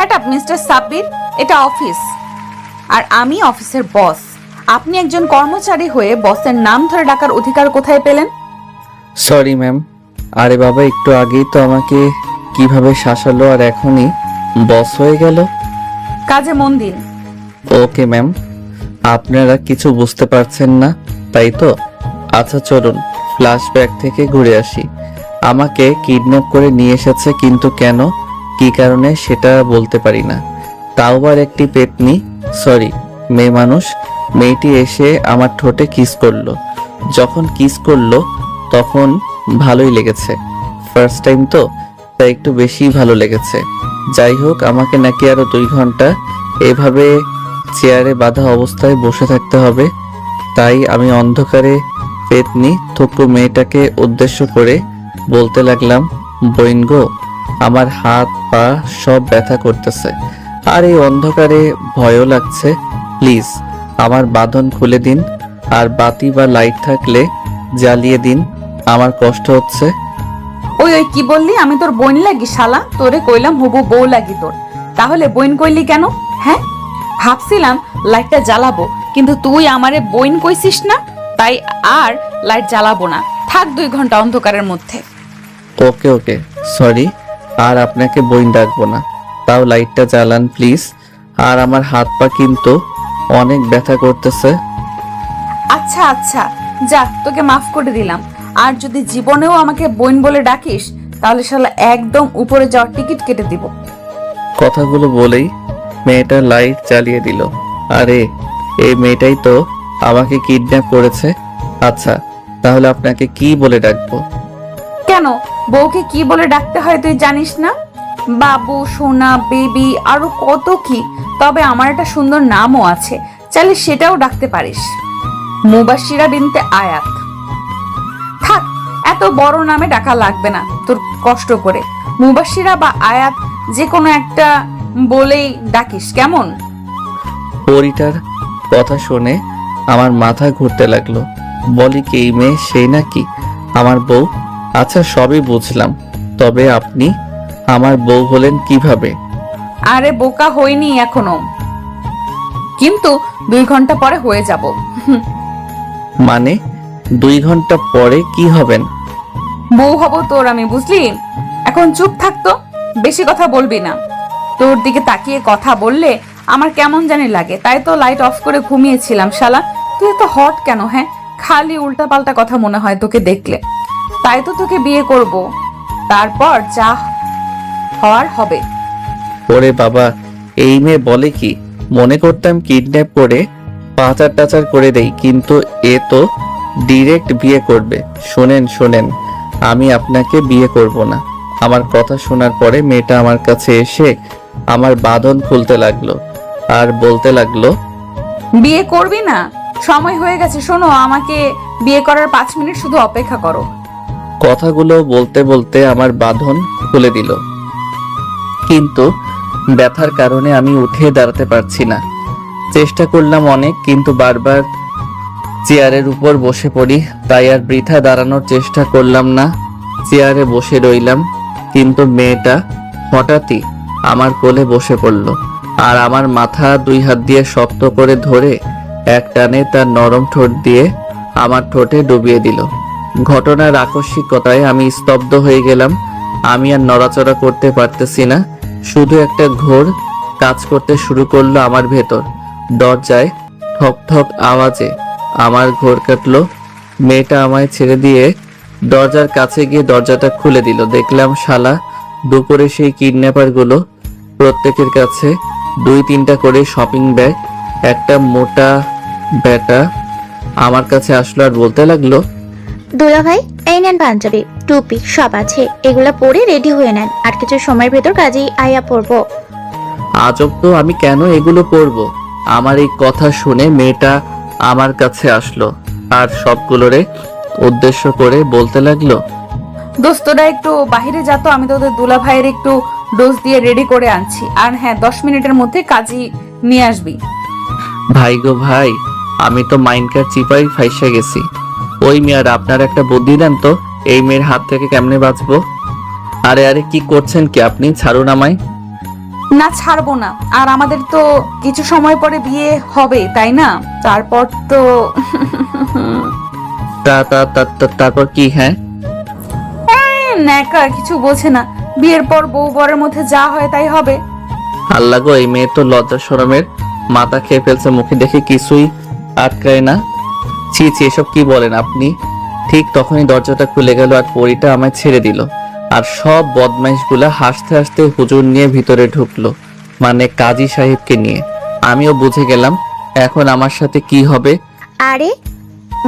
Shut up mister Sabbir, এটা office আর আমি অফিসের বস। আপনি একজন কর্মচারী হয়ে বসের নাম ধরে ডাকার অধিকার কোথায় পেলেন? Sorry ma'am. আরে বাবা, একটু আগেই তো আমাকে কিভাবে শাসালো আর এখনই বস হয়ে গেল। কাজে মন দিন। Okay ma'am. আপনারা কিছু বুঝতে পারছেন না তাই তো? আচ্ছা চলুন ফ্ল্যাশব্যাক থেকে ঘুরে আসি। আমাকে কিডন্যাপ করে নিয়ে এসেছে, কিন্তু কেন, কি কারণে সেটা বলতে পারি না। তাও আবার একটি পেতনি, সরি মেয়ে মানুষ। মেয়েটি এসে আমার ঠোঁটে কিস করলো। যখন কিস করলো তখন ভালোই লেগেছে, ফার্স্ট টাইম তো, তাই একটু বেশি ভালো লেগেছে। যাই হোক, আমাকে নাকি আরো 2 ঘন্টা এভাবে চেয়ারে বাঁধা অবস্থায় বসে থাকতে হবে। তাই আমি অন্ধকারে পেতনি থুকু মেয়েটাকে উদ্দেশ্য করে বলতে লাগলাম, বইন গো, আমার হাত পা সব ব্যথা করতেছে আর এই অন্ধকারে ভয়ও লাগছে। প্লিজ আমার বাঁধন খুলে দিন, আর বাতি বা লাইট থাকলে জ্বালিয়ে দিন, আমার কষ্ট হচ্ছে। ওই ওই কি বললি? আমি তোর বোন লাগি শালা? তোরে কইলাম হবু বউ লাগি তোর, তাহলে বোন কইলি কেন? হ্যাঁ, ভাবছিলাম লাইটটা জ্বালাবো, কিন্তু তুই আমারে বোন কইছিস না, তাই আর লাইট জ্বালাবো না। থাক 2 ঘন্টা অন্ধকারের মধ্যে। ওকে ওকে, সরি, আর আপনাকে বইন ডাকবো না। তাও লাইটটা জ্বালান প্লিজ। আর আমার হাত পা কিন্তু অনেক ব্যথা করতেছে। আচ্ছা আচ্ছা, যা, তোকে মাফ করে দিলাম। আর যদি জীবনেও আমাকে বোন বলে ডাকিস তাহলে শালা একদম উপরে যাওয়ার টিকিট কেটে দিব। কথাগুলো বলেই মেয়েটা লাইট জ্বালিয়ে দিল। আরে এই মেয়েটাই তো আমাকে কিডন্যাপ করেছে। আচ্ছা তাহলে আপনাকে কি বলে ডাকবো? কেন, বউকে কি বলে ডাকতে হয় তুই জানিস না? বাবু, সোনা, বেবি, আরো কত কি। তবে আমার একটা সুন্দর নামও আছে, চাইলে সেটাও ডাকতে পারিস, মুবাশিরা বিনতে আয়াত। থাক, এত বড় নামে ডাকা লাগবে না তোর কষ্ট করে। মুবাশিরা বা আয়াত যে কোনো একটা বলেই ডাকিস, কেমন? পরিটার কথা শুনে আমার মাথা ঘুরতে লাগলো। বলি কি, এই মেয়ে সেই নাকি আমার বউ? আচ্ছা সবই বুঝলাম, তবে আপনি আমার বউ হলেন কিভাবে? আরে বোকা হইনি এখনো, কিন্তু 2 ঘন্টা পরে হয়ে যাব। মানে 2 ঘন্টা পরে কি হবেন? বউ হব তোর আমি, বুঝলি? এখন চুপ থাকতো, বেশি কথা বলবি না। তোর দিকে তাকিয়ে কথা বললে আমার কেমন জানি লাগে, তাই তো লাইট অফ করে ঘুমিয়েছিলাম। শালা তুই এত হট কেন? হ্যাঁ, খালি উল্টা পাল্টা কথা মনে হয় তোকে দেখলে। তাই তো তোকে বিয়ে করব, তারপর যা হওয়ার হবে। ওরে বাবা, এই মেয়ে বলে কি? মনে করতাম কিডন্যাপ করে পাচার টাচার করে দেই, কিন্তু এ তো ডিরেক্ট বিয়ে করবে। শোনেন শোনেন, আমি আপনাকে বিয়ে করব না। আমার কথা শোনার পরে মেয়েটা আমার কাছে এসে আমার বাঁধন খুলতে লাগলো আর বলতে লাগলো, বিয়ে করবি না? সময় হয়ে গেছে, শোনো, আমাকে বিয়ে করার 5 মিনিট শুধু অপেক্ষা করো। কথাগুলো বলতে বলতে আমার বাঁধন খুলে দিল, কিন্তু ব্যথার কারণে আমি উঠে দাঁড়াতে পারছি না। চেষ্টা করলাম অনেক, কিন্তু বারবার চেয়ারের উপর বসে পড়ি, তাই আর বৃথা দাঁড়ানোর চেষ্টা করলাম না। চেয়ারে বসে রইলাম, কিন্তু মেয়েটা হঠাৎই আমার কোলে বসে পড়ল আর আমার মাথা 2 হাত দিয়ে শক্ত করে ধরে এক টানে তার নরম ঠোঁট দিয়ে আমার ঠোঁটে ডুবিয়ে দিল। ঘটনার আকস্মিকতায় আমি স্তব্ধ হয়ে গেলাম। আমি আর নড়াচড়া করতে পারতেছি না, শুধু একটা ঘোর কাজ করতে শুরু করলো আমার ভেতর। দরজায় ঠক ঠক আওয়াজে আমার ঘোর কাটলো। মেয়েটা আমায় ছেড়ে দিয়ে দরজার কাছে গিয়ে দরজাটা খুলে দিল। দেখলাম শালা দুপুরে সেই কিডন্যাপার গুলো প্রত্যেকের কাছে 2-3টা করে শপিং ব্যাগ, একটা মোটা ব্যাটা আমার কাছে আসলো আর বলতে লাগলো, দুলা ভাই, এই নেন পাঞ্জাবি, টুপি সব আছে, এগুলা পরে রেডি হয়ে নেন, আর কিছু সময়ের ভেতর কাজেই আয়া পড়বো। আজব তো, আমি কেন এগুলো পরবো? আমার এই কথা শুনে মেয়েটা আমার কাছে আসলো আর সবগুলোরে উদ্দেশ্য করে বলতে লাগলো, দোস্তরা একটু বাইরে যা তো, আমি তোদের দুলা ভাইয়ের একটু ডোজ দিয়ে রেডি করে আনছি। আর হ্যাঁ, 10 মিনিটের মধ্যে কাজই নিয়ে আসবি। ভাই গো ভাই, আমি তো মাইনকার চিপাই ফাইসা গেছি। ওই মেয়ার আপনার একটা বুদ্ধি দেন তো, এই মেয়ের হাত থেকে কেমনে বাঁচবো? আরে আরে কি করছেন কি আপনি? ছাড়ুন আমায়। না, ছাড়বো না। আর আমাদের তো কিছু সময় পরে বিয়ে হবে, তাই না? তারপর তো তারপর কি? হ্যাঁ, ন্যাকা কিছু বোঝে না। বিয়ের পর বউ বরের মধ্যে যা হয় তাই হবে। আল্লাহ গো, এই মেয়ে তো লজ্জা শরমের মাথা খেয়ে ফেলছে, মুখে দেখে কিছুই আটকায় না। ছি ছি, এসব কি বলেন আপনি? ঠিক তখনই দরজাটা খুলে গেল আর পরীটা আমায় ছেড়ে দিল। আর সব বদমাইশগুলা হাসতে হাসতে হুজুর নিয়ে ভিতরে ঢুকলো, মানে কাজী সাহেবকে নিয়ে। আমিও বুঝে গেলাম এখন আমার সাথে কি হবে। আরে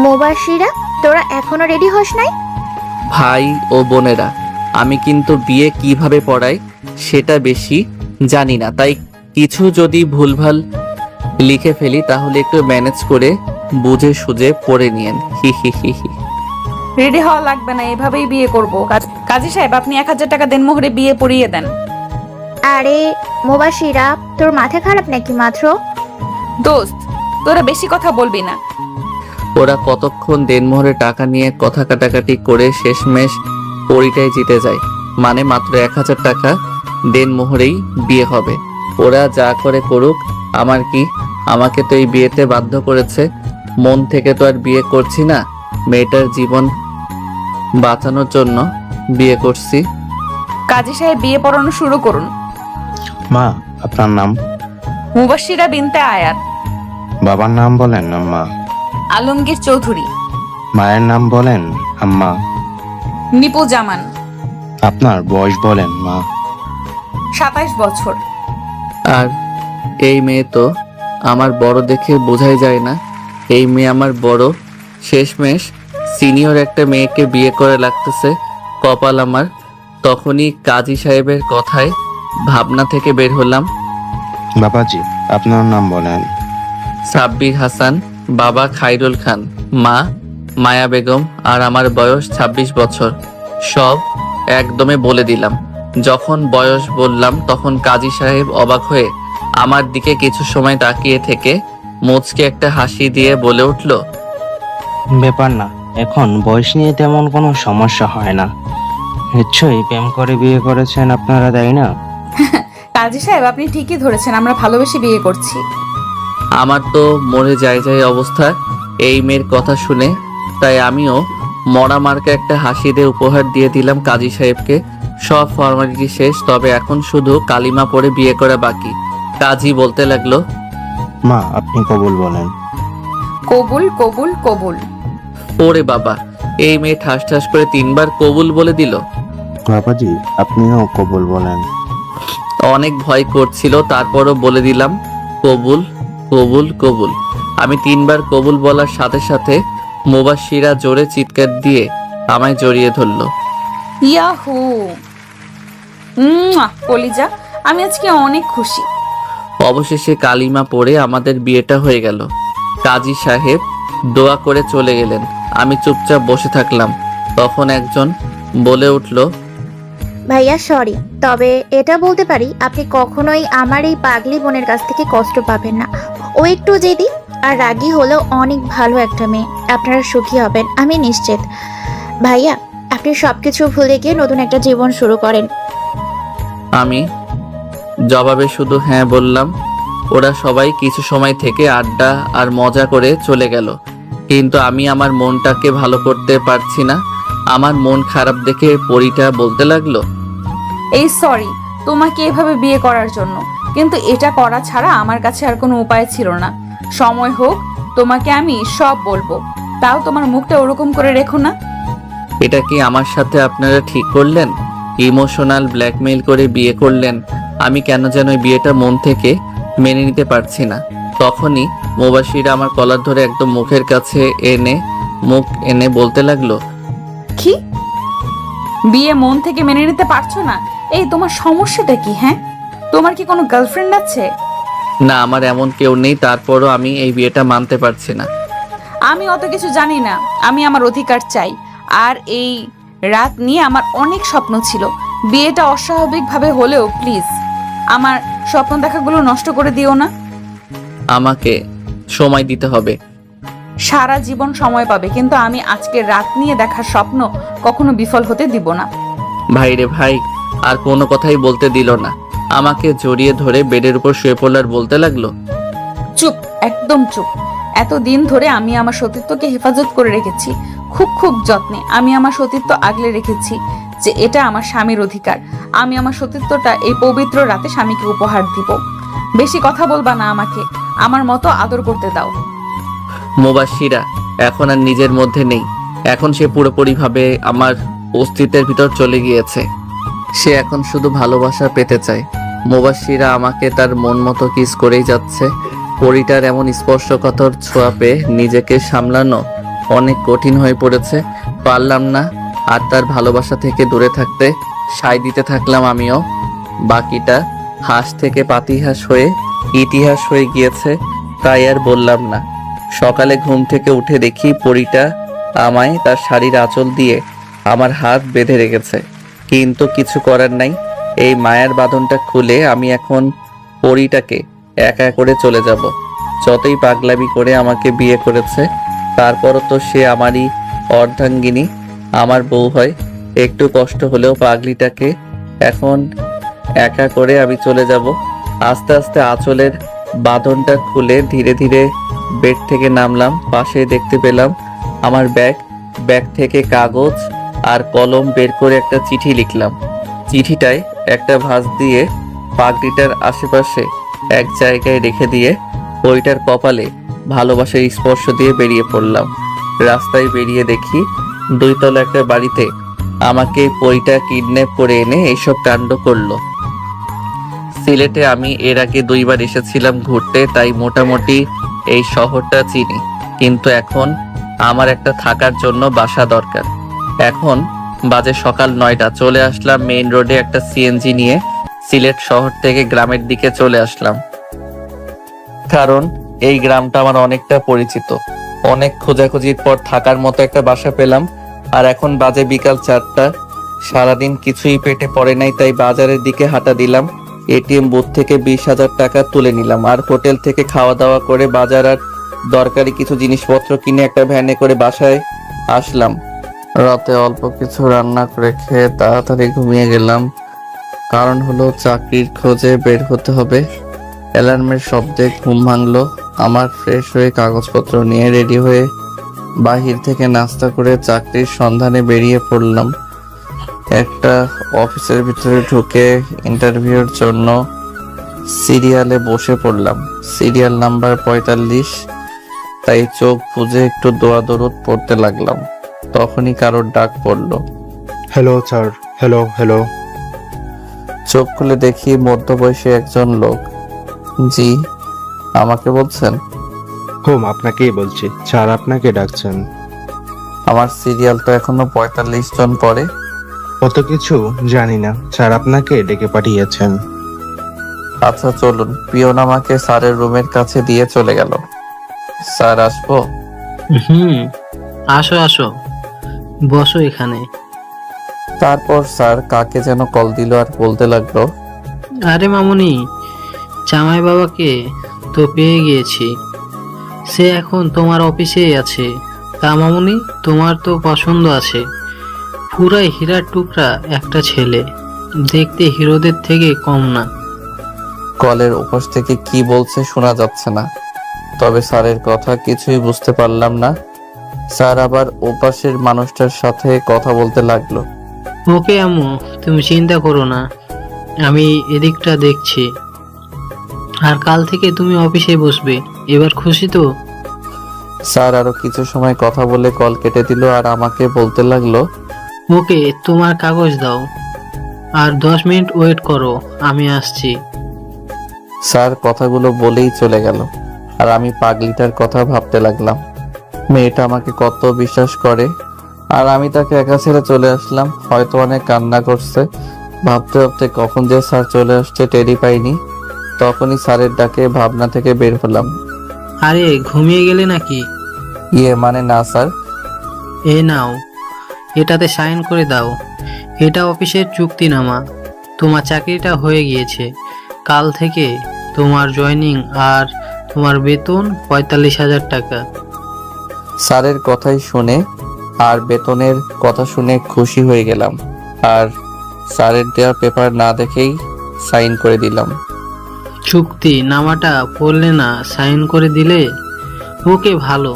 মুবাশিরা, তোরা এখনো রেডি হস নাই? ভাই ও বোনেরা, আমি কিন্তু বিয়ে কিভাবে পড়াই সেটা বেশি জানি না, তাই কিছু যদি ভুলভাল লিখে ফেলি তাহলে একটু ম্যানেজ করে বুঝে সুঝে পড়ে নিয়েন। হি হি হি হি। রেডি হওয়া লাগবে না, এভাবেই বিয়ে করব। কাজী সাহেব, আপনি 1000 টাকা দেন, মোহরে বিয়ে পড়িয়ে দেন। আরে মুবাশিরা, তোর মাথা খারাপ নাকি মাত্র? দোস্ত, তোরা বেশি কথা বলবি না। ওরা কতক্ষণ দেনমোহরে টাকা নিয়ে কথা কাটাকাটি করে শেষমেশ পরিটাই জিতে যায়, মানে মাত্র 1000 টাকা দেনমোহরেই বিয়ে হবে। ওরা যা করে করুক, আমার কি? আমাকে তো এই বিয়েতে বাধ্য করেছে, মন থেকে তো আর বিয়ে করছি না, মেয়েটার জীবন বাঁচানোর জন্য বিয়ে করছি। কাজী সাহেব, বিয়ে পড়ানো শুরু করুন। মা, আপনার নাম? মুবাশিরা বিনতে আয়াত। বাবার নাম বলেন আম্মা। আলমগীর চৌধুরী। মায়ের নাম বলেন আম্মা। নিপু জামান। আপনার বয়স বলেন মা। 27 বছর। আর এই মেয়ে তো আমার বড়, দেখে বোঝাই যায় না এই মেয়ে আমার বড়। শেষমেশ সিনিয়র একটা মেয়েকে বিয়ে করে লাগতেছে কপাল আমার। তখনই কাজী সাহেবের কথায় ভাবনা থেকে বের হলাম। বাবাজি, আপনার নাম বলেন। সাব্বির হাসান, বাবা খাইরুল খান, মা মায়া বেগম, আর আমার বয়স 26 বছর। সব একদমে বলে দিলাম। যখন বয়স বললাম তখন কাজী সাহেব অবাক হয়ে আমার দিকে কিছু সময় তাকিয়ে থেকে মুচকে একটা হাসি দিয়ে বলে উঠল, ব্যাপার না, এখন বয়স নিয়ে তেমন কোনো সমস্যা হয় না। নিশ্চয়ই প্রেম করে বিয়ে করেছেন আপনারা, তাই না? কাজী সাহেব, আপনি ঠিকই ধরেছেন, আমরা ভালোবেসে বিয়ে করছি। আমার তো মরে যায় যায় অবস্থা এই মেয়ের কথা শুনে। তাই আমিও মরা মার্কা একটা হাসি দিয়ে উপহার দিয়ে দিলাম কাজী সাহেবকে। সব ফর্মালিটি শেষ, তবে এখন শুধু কালিমা পড়ে বিয়ে করা বাকি। কাজী বলতে লাগলো, মা, আপনি কবুল বলেন। কবুল কবুল কবুল। ওরে বাবা, এই মেয়ে ঠাস ঠাস করে 3 বার কবুল বলে দিল। বাবাজি, আপনিও কবুল বলেন। অনেক ভয় করছিল, তারপরও বলে দিলাম কবুল কবুল কবুল। আমি 3 বার কবুল বলার সাথে সাথে মুবাশিরা জোরে চিৎকার দিয়ে আমায় জড়িয়ে ধরলো। ইয়াহু, কলিজা, আমি আজকে অনেক খুশি। অবশেষে কালিমা পড়ে আমাদের বিয়েটা হয়ে গেল। কাজী সাহেব দোয়া করে চলে গেলেন। আমি চুপচাপ বসে থাকলাম। তখন একজন বলে উঠল, ভাইয়া সরি, তবে এটা বলতে পারি আপনি কখনোই আমার এই পাগলি বোনের কাছ থেকে কষ্ট পাবেন না। ও একটু জেদি আর রাগী হলেও অনেক ভালো একটা মেয়ে। আপনারা সুখী হবেন, আমি নিশ্চিত। ভাইয়া, আপনি সবকিছু ভুলে গিয়ে নতুন একটা জীবন শুরু করেন। আমি জবাবে শুধু হ্যাঁ বললাম। ওরা সবাই কিছু সময় থেকে আড্ডা আর মজা করে চলে গেল, কিন্তু আমি আমার মনটাকে ভালো করতে পারছি না। আমার মন খারাপ দেখে পরীটা বলতে লাগলো, এই সরি তোমাকে এভাবে বিয়ে করার জন্য, কিন্তু এটা করা ছাড়া আমার কাছে আর কোনো উপায় ছিল না। সময় হোক তোমাকে আমি সব বলবো, তাও তোমার মুখটা ওরকম করে রেখো না। এটা কি আমার সাথে আপনারা ঠিক করলেন? ইমোশনাল ব্ল্যাকমেইল করে বিয়ে করলেন। আমি কেন যেন এই বিয়েটা মন থেকে মেনে নিতে পারছি না। তখনই মুবাশিরা আমার কলার ধরে একদম মুখের কাছে মুখ এনে বলতে লাগলো, কি বিয়ে মন থেকে মেনে নিতে পারছো না? এই তোমার সমস্যাটা কি? হ্যাঁ, তোমার কি কোনো গার্লফ্রেন্ড আছে? না, আমার এমন কেউ নেই, তারপরও আমি এই বিয়েটা মানতে পারছি না। আমি অত কিছু জানি না, আমি আমার অধিকার চাই। আর এই রাত নিয়ে আমার অনেক স্বপ্ন ছিল। বিয়েটা অস্বাভাবিকভাবে হলেও প্লিজ আমার স্বপ্ন দেখাগুলো নষ্ট করে দিও না। আমাকে সময় দিতে হবে। সারা জীবন সময় পাবে, কিন্তু আমি আজকের রাত নিয়ে দেখার স্বপ্ন কখনো বিফল হতে দিব না। ভাই রে ভাই, আর কোনো কথাই বলতে দিল না। আমাকে জড়িয়ে ধরে বেডের উপর শুয়ে পড়ল আর বলতে লাগলো, চুপ, একদম চুপ। এতদিন ধরে আমি আমার সতীত্বকে হেফাজত করে রেখেছি, খুব খুব যত্নে আমি আমার সতীত্ব আগলে রেখেছি, যে এটা আমার স্বামীর অধিকার। আমি আমার সতীত্বটা এই পবিত্র রাতে স্বামীকে উপহার দিব। বেশি কথা বলবা না, আমাকে আমার মতো আদর করতে দাও। মুবাশিরা এখন আর নিজের মধ্যে নেই। এখন সে পুরোপুরিভাবে আমার অস্তিত্বের ভিতর চলে গিয়েছে। সে এখন শুধু ভালোবাসা পেতে চায়। মুবাশিরা আমাকে তার মন মতো কিস করেই যাচ্ছে। পরিটার এমন স্পর্শকাতর ছোঁয়া পেয়ে নিজেকে সামলানো অনেক কঠিন হয়ে পড়েছে। পারলাম না আর তার ভালোবাসা থেকে দূরে থাকতে। সায় দিতে থাকলাম আমিও। বাকিটা হাঁস থেকে পাতিহাঁস হয়ে ইতিহাস হয়ে গিয়েছে, তাই আর বললাম না। সকালে ঘুম থেকে উঠে দেখি পরিটা আমায় তার শাড়ির আঁচল দিয়ে আমার হাত বেঁধে রেখেছে, কিন্তু কিছু করার নাই। এই মায়ার বাঁধনটা খুলে আমি এখন পরিটাকে একা করে চলে যাব। যতই পাগলামি করে আমাকে বিয়ে করেছে, তারপরও তো সে আমারই অর্ধাঙ্গিনী, আমার বউ হয়। একটু কষ্ট হলেও পাগলিটাকে এখন একা করে আমি চলে যাব। আস্তে আস্তে আঁচলের বাঁধনটা খুলে ধীরে ধীরে বেড থেকে নামলাম। পাশে দেখতে পেলাম আমার ব্যাগ থেকে কাগজ আর কলম বের করে একটা চিঠি লিখলাম। চিঠিটায় একটা ভাঁজ দিয়ে পাগড়িটার আশেপাশে এক জায়গায় রেখে দিয়ে পরিটার কপালে ভালোবাসার স্পর্শ দিয়ে বেরিয়ে পড়লাম। রাস্তায় বেরিয়ে দেখি 2 তলা একটা বাড়িতে আমাকে পরিটা কিডন্যাপ করে এনে এইসব কাণ্ড করলো। সিলেটে আমি এর আগে 2 বার এসেছিলাম ঘুরতে, তাই মোটামুটি এই শহরটা চিনি, কিন্তু এখন আমার একটা থাকার জন্য বাসা দরকার। এখন বাজে সকাল 9টা। চলে আসলাম মেইন রোডে একটা সিএনজি নিয়ে। সিলেট শহর থেকে গ্রামের দিকে চলে আসলাম, কারণ এই গ্রামটা আমার অনেকটা পরিচিত। অনেক খোঁজাখুঁজির পর থাকার মতো একটা বাসা পেলাম। আর এখন বাজে বিকাল 4টা। সারাদিন কিছুই পেটে পড়ে নাই, তাই বাজারের দিকে হাঁটা দিলাম। এটিএম বুথ থেকে 20,000 টাকা তুলে নিলাম আর হোটেল থেকে খাওয়া দাওয়া করে বাজার আর দরকারি কিছু জিনিসপত্র কিনে একটা ভ্যানে করে বাসায় আসলাম। রাতে অল্প কিছু রান্না করে খেয়ে তাড়াতাড়ি ঘুমিয়ে গেলাম। কারণ হলো চাকরির খোঁজে বের হতে হবে। অ্যালার্মের শব্দে ঘুম ভাঙলো আমার। ফ্রেশ হয়ে কাগজপত্র নিয়ে রেডি হয়ে বাহির থেকে নাস্তা করে চাকরির সন্ধানে বেরিয়ে পড়লাম। একটা অফিসের ভিতরে ঢুকে ইন্টারভিউর জন্য সিরিয়ালে বসে পড়লাম। Serial number 45। তাই চোখ বুজে একটু দোয়া দরুদ পড়তে লাগলাম। তখনই কারোর ডাক পড়লো। Hello sir, hello hello. চোখ খুলে দেখি মধ্যবয়সী একজন লোক। জি, আমাকে বলছেন? হোম, আপনাকেই বলছি। স্যার আপনাকে ডাকছেন। আমার সিরিয়াল তো এখনো 45 জন পরে। অত কিছু জানি না, স্যার আপনাকে ডেকে পাঠিয়েছেন। আচ্ছা চলুন। পিয়ন আমাকে স্যারের রুমের কাছে দিয়ে চলে গেল। স্যার আসবো? আসো আসো, বসো এখানে। তারপর স্যার কাকে যেন কল দিল আর বলতে লাগলো, আরে মামুনি, জামাই বাবাকে তো পেয়ে গিয়েছি, সে এখন তোমার অফিসেই আছে। তা মামুনি, তোমার তো পছন্দ আছে, পুরাই হীরার টুকরা একটা ছেলে, দেখতে হিরোদের থেকে কম না। কলের ওপাশ থেকে কি বলছে শোনা যাচ্ছে না, তবে স্যারের কথা কিছুই বুঝতে পারলাম না। স্যার আবার ওপাশের মানুষটার সাথে কথা বলতে লাগলো। ওকে আম্মু, তুমি চিন্তা করো না, আমি এদিকটা দেখছি। আর কাল থেকে তুমি অফিসে বসবে, এবার খুশি তো? স্যার আরো কিছু সময় কথা বলে কল কেটে দিল আর আমাকে বলতে লাগলো, ওকে, তোমার কাগজ দাও, আর 10 মিনিট ওয়েট করো, আমি আসছি। স্যার কথাগুলো বলেই চলে গেল। আর আমি পাগলিটার কথা ভাবতে লাগলাম। মেয়েটা আমাকে কত বিশ্বাস করে, আর আমি তাকে একা ছেড়ে চলে আসলাম। হয়তো অনেক কান্না করছে। ভাবতে ভাবতে কখন যে স্যার চলে আসছে টেরি পাইনি। তখনই স্যারের ডাকে ভাবনা থেকে বের হলাম। আরে ঘুমিয়ে গেলে নাকি? মানে না স্যার। এ নাও, এটাতে সাইন করে দাও। এটা অফিসের চুক্তিনামা। তোমার চাকরিটা হয়ে গিয়েছে। কাল থেকে তোমার জয়েনিং আর তোমার বেতন 45,000 টাকা। স্যারের কথাই শুনে আর বেতনের কথা শুনে খুশি হয়ে গেলাম। আর স্যারের দেওয়া পেপার না দেখেই সাইন করে দিলাম। চুক্তি নামাটা পড়লে না সাইন করে দিলে? ওকে, ভালো,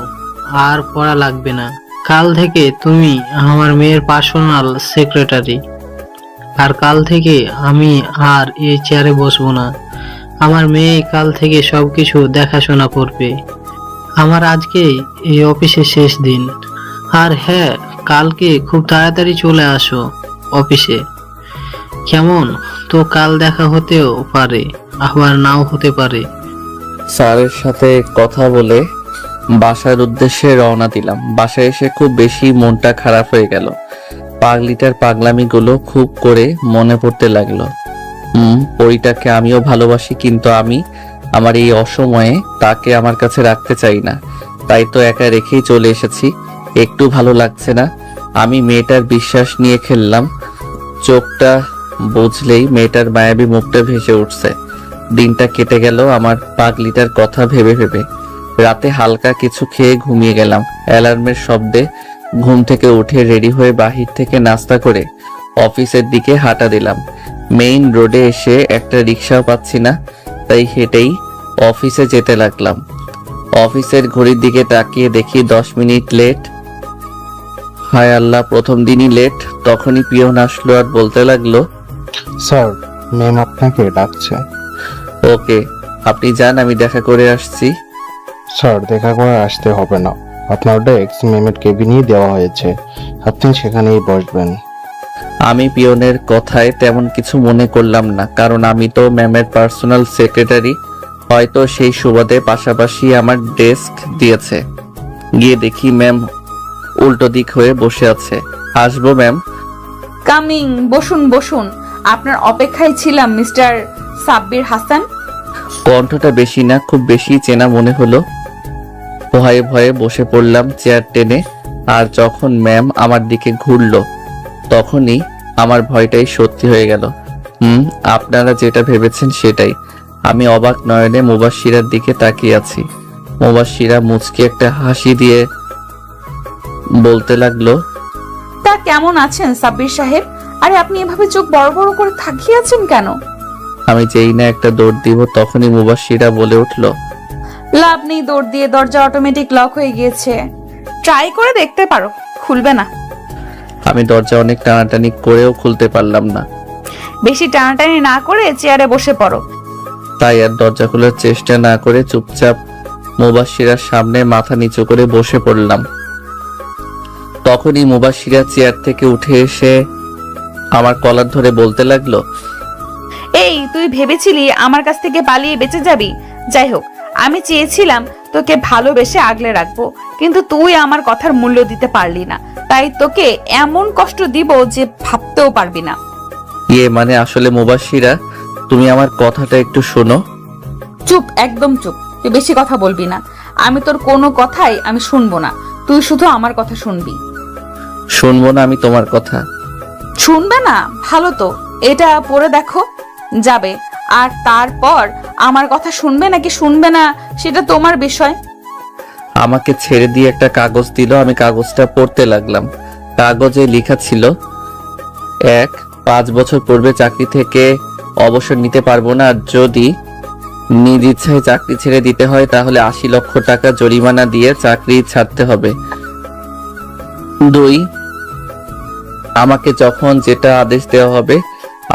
আর পড়া লাগবে না। কাল থেকে তুমি আমার মেয়ের পার্সোনাল সেক্রেটারি। আর কাল থেকে আমি আর এই চেয়ারে বসবো না। আমার মেয়ে কাল থেকে সবকিছু দেখাশোনা করবে। আমার আজকে এই অফিসে শেষ দিন। আর হ্যাঁ, কালকে খুব তাড়াতাড়ি চলে আসো অফিসে। কেমন? তো কাল দেখা হতেও পারে, আবার নাও হতে পারে। স্যারের সাথে কথা বলে বাসার উদ্দেশ্যে রওনা দিলাম। বাসায় এসে খুব বেশি মনটা খারাপ হয়ে গেল। পাগলিটার পাগলামিগুলো খুব করে মনে পড়তে লাগলো। পরিটাকে আমিও ভালোবাসি, কিন্তু আমি আমার এই অসময়ে তাকে আমার কাছে রাখতে চাই না। তাই তো একা রেখেই চলে এসেছি। একটু ভালো লাগছে না। আমি মেয়েটার বিশ্বাস নিয়ে খেললাম। চোখটা বুঝলেই মেয়েটার মায়াবী মুখটা ভেসে উঠছে। দিনটা কেটে গেল আমার পাগলিটার কথা ভেবে ভেবে। রাতে হালকা কিছু খেয়ে ঘুমিয়ে গেলাম। অ্যালার্মের শব্দে ঘুম থেকে উঠে রেডি হয়ে বাহির থেকে নাস্তা করে অফিসের দিকে হাঁটা দিলাম। মেইন রোডে এসে একটা রিক্সাও পাচ্ছি না, তাই হেঁটেই অফিসে যেতে লাগলাম। অফিসের ঘড়ির দিকে তাকিয়ে দেখি 10 মিনিট লেট। হায় আল্লাহ, প্রথম দিনই লেট। তখনই পিয়ন আসলো আর বলতে লাগলো, স্যার, ম্যাম আপনাকে ডাকছে। ওকে, আপনি যান, আমি দেখা করে আসছি। স্যার, দেখা করে আসতে হবে না। আপনার ডেস্ক ম্যামের কেবিনেই দেওয়া হয়েছে, আপনি সেখানেই বসবেন। আমি পিয়নের কথায় তেমন কিছু মনে করলাম না, কারণ আমি তো ম্যামের পার্সোনাল সেক্রেটারি। হয়তো সেই সুবাদে পাশাপাশি আমার ডেস্ক দিয়েছে। গিয়ে দেখি ম্যাম উল্টো দিক হয়ে বসে আছে। আসবো ম্যাম? কামিং, বসুন বসুন। আপনার অপেক্ষায় ছিলাম মিস্টার সাব্বির হাসান। কণ্ঠটা বেশি না, খুব বেশি চেনা মনে হলো। ভয়ে ভয়ে বসে পড়লাম চেয়ার টেনে। আর যখন ম্যাম আমার দিকে ঘুরলো, তখনই আমার ভয়টাই সত্যি হয়ে গেল। আপনারা যেটা ভেবেছেন সেটাই। আমি অবাক নয়নে মুবাশশিরার দিকে তাকিয়ে আছি। মুবাশশিরা মুচকি একটা হাসি দিয়ে বলতে লাগলো, তা কেমন আছেন সাব্বির সাহেব? আরে আপনি এভাবে চোখ বড় বড় করে তাকিয়ে আছেন কেন? আমি যেই না একটা দৌড় দিব, তখনই মুবাশশিরা বলে উঠলো, লাভ নেই দৌড় দিয়ে, দরজা অটোমেটিক লক হয়ে গিয়েছে। ট্রাই করে দেখতে পারো, খুলবে না। আমি দরজা অনেক টানাটানি করেও খুলতে পারলাম না। বেশি টানাটানি না করে চেয়ারে বসে পড়ো। তাই আর দরজা খোলার চেষ্টা না করে চুপচাপ মুবাশশিরার সামনে মাথা নিচু করে বসে পড়লাম। তখনই মুবাশশিরা চেয়ার থেকে উঠে এসে আমার কলার ধরে বলতে লাগলো, এই, তুই ভেবেছিলি আমার কাছ থেকে পালিয়ে বেঁচে যাবি? যাই হোক, আমি চেয়েছিলাম তোকে ভালোবেসে আগলে রাখবো, কিন্তু তুই আমার কথার মূল্য দিতে পারলি না। তাই তোকে এমন কষ্ট দিব যে ভাবতেও পারবি না। মানে আসলে মুবাশশিরা, তুমি আমার কথাটা একটু শোনো। চুপ, একদম চুপ। তুই বেশি কথা বলবি না। আমি তোর কোনো কথাই আমি শুনবো না। তুই শুধু আমার কথা শুনবি। শুনবো না আমি তোমার কথা? শুনবে না? ভালো তো, এটা পড়ে দেখো যাবে। আর তারপর আমার কথা শুনবে নাকি শুনবে না সেটা তোমার বিষয়। আমাকে ছেড়ে দিয়ে একটা কাগজ দিল। আমি কাগজটা পড়তে লাগলাম। কাগজে লেখা ছিল, 5 বছর পূর্বে চাকরি থেকে অবসর নিতে পারবো না। আর যদি নিজ ইচ্ছায় চাকরি ছেড়ে দিতে হয় তাহলে 80 লক্ষ টাকা জরিমানা দিয়ে চাকরি ছাড়তে হবে। 2, আমাকে যখন যেটা আদেশ দেওয়া হবে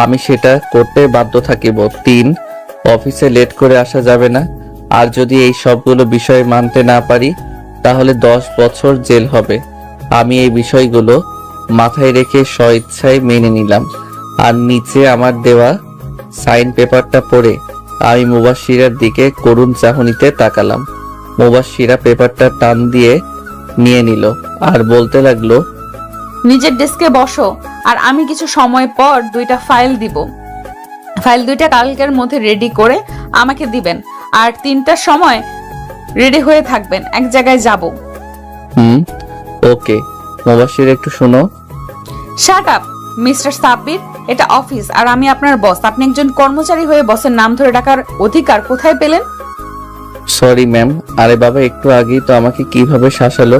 আমি সেটা করতে বাধ্য থাকিব। 3, অফিসে লেট করে আসা যাবে না। আর যদি এই সবগুলো বিষয় মানতে না পারি তাহলে 10 বছর জেল হবে। আমি এই বিষয়গুলো মাথায় রেখে স্বইচ্ছায় মেনে নিলাম। আর নিচে আমার দেওয়া সাইন পেপারটা পড়ে আমি মুবাশশিরার দিকে করুণ চাহনিতে তাকালাম। মুবাশশিরা পেপারটা টান দিয়ে নিয়ে নিল আর বলতে লাগলো, নিজের ডেস্কে বসো, আর আমি কিছু সময় পর 2টা ফাইল দিব। ফাইল 2টা কালকের মধ্যে রেডি করে আমাকে দিবেন। আর 3টার সময় রেডি হয়ে থাকবেন, এক জায়গায় যাব। ওকে। মুবাশশির, একটু শোনো। শাট আপ মিস্টার সাব্বির, এটা অফিস আর আমি আপনার বস। আপনি একজন কর্মচারী হয়ে বসের নাম ধরে ডাকার অধিকার কোথায় পেলেন? Sorry ma'am. আরে বাবা, একটু আগেই তো আমাকে কিভাবে শাসালো,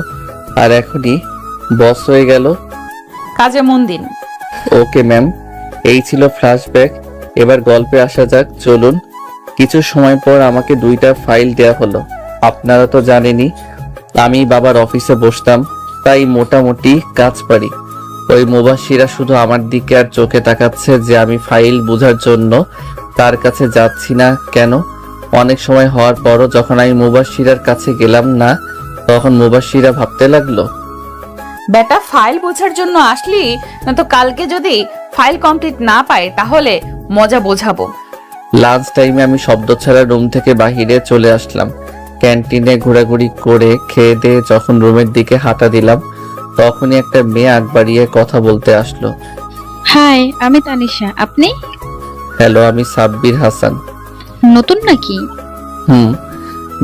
আর এখনই বস হয়ে গেল। কাজে মন দিন। Okay ma'am. এই ছিল ফ্ল্যাশব্যাক। এবার গল্পে আসা যাক, চলুন। কিছু সময় পর আমাকে 2টা ফাইল দেয়া হলো। আপনারা তো জানেনই আমি বাবার অফিসে বসতাম, তাই মোটামুটি কাজ পারি। ওই মুবাশিরা শুধু আমার দিকে আর চোখে তাকাচ্ছে যে আমি ফাইল বোঝার জন্য তার কাছে যাচ্ছি না কেন। অনেক সময় হওয়ার পরও যখন আমি মুবাশিরার কাছে গেলাম না, তখন মুবাশিরা ভাবতে লাগলো, বেটা ফাইল বোঝার জন্য আসলি, না তো কালকে যদি ফাইল কমপ্লিট না পায় তাহলে মজা বোঝাবো। লাঞ্চ টাইমে আমি শব্দ ছাড়া রুম থেকে বাহিরে চলে আসলাম। ক্যান্টিনে ঘোরাঘুরি করে খেয়ে দিয়ে যখন রুমের দিকে হাঁটা দিলাম, তখনই একটা মেয়ে আগ বাড়িয়ে কথা বলতে আসলো। হাই, আমি তানিশা। আপনি? হ্যালো, আমি সাব্বির হাসান। নতুন নাকি?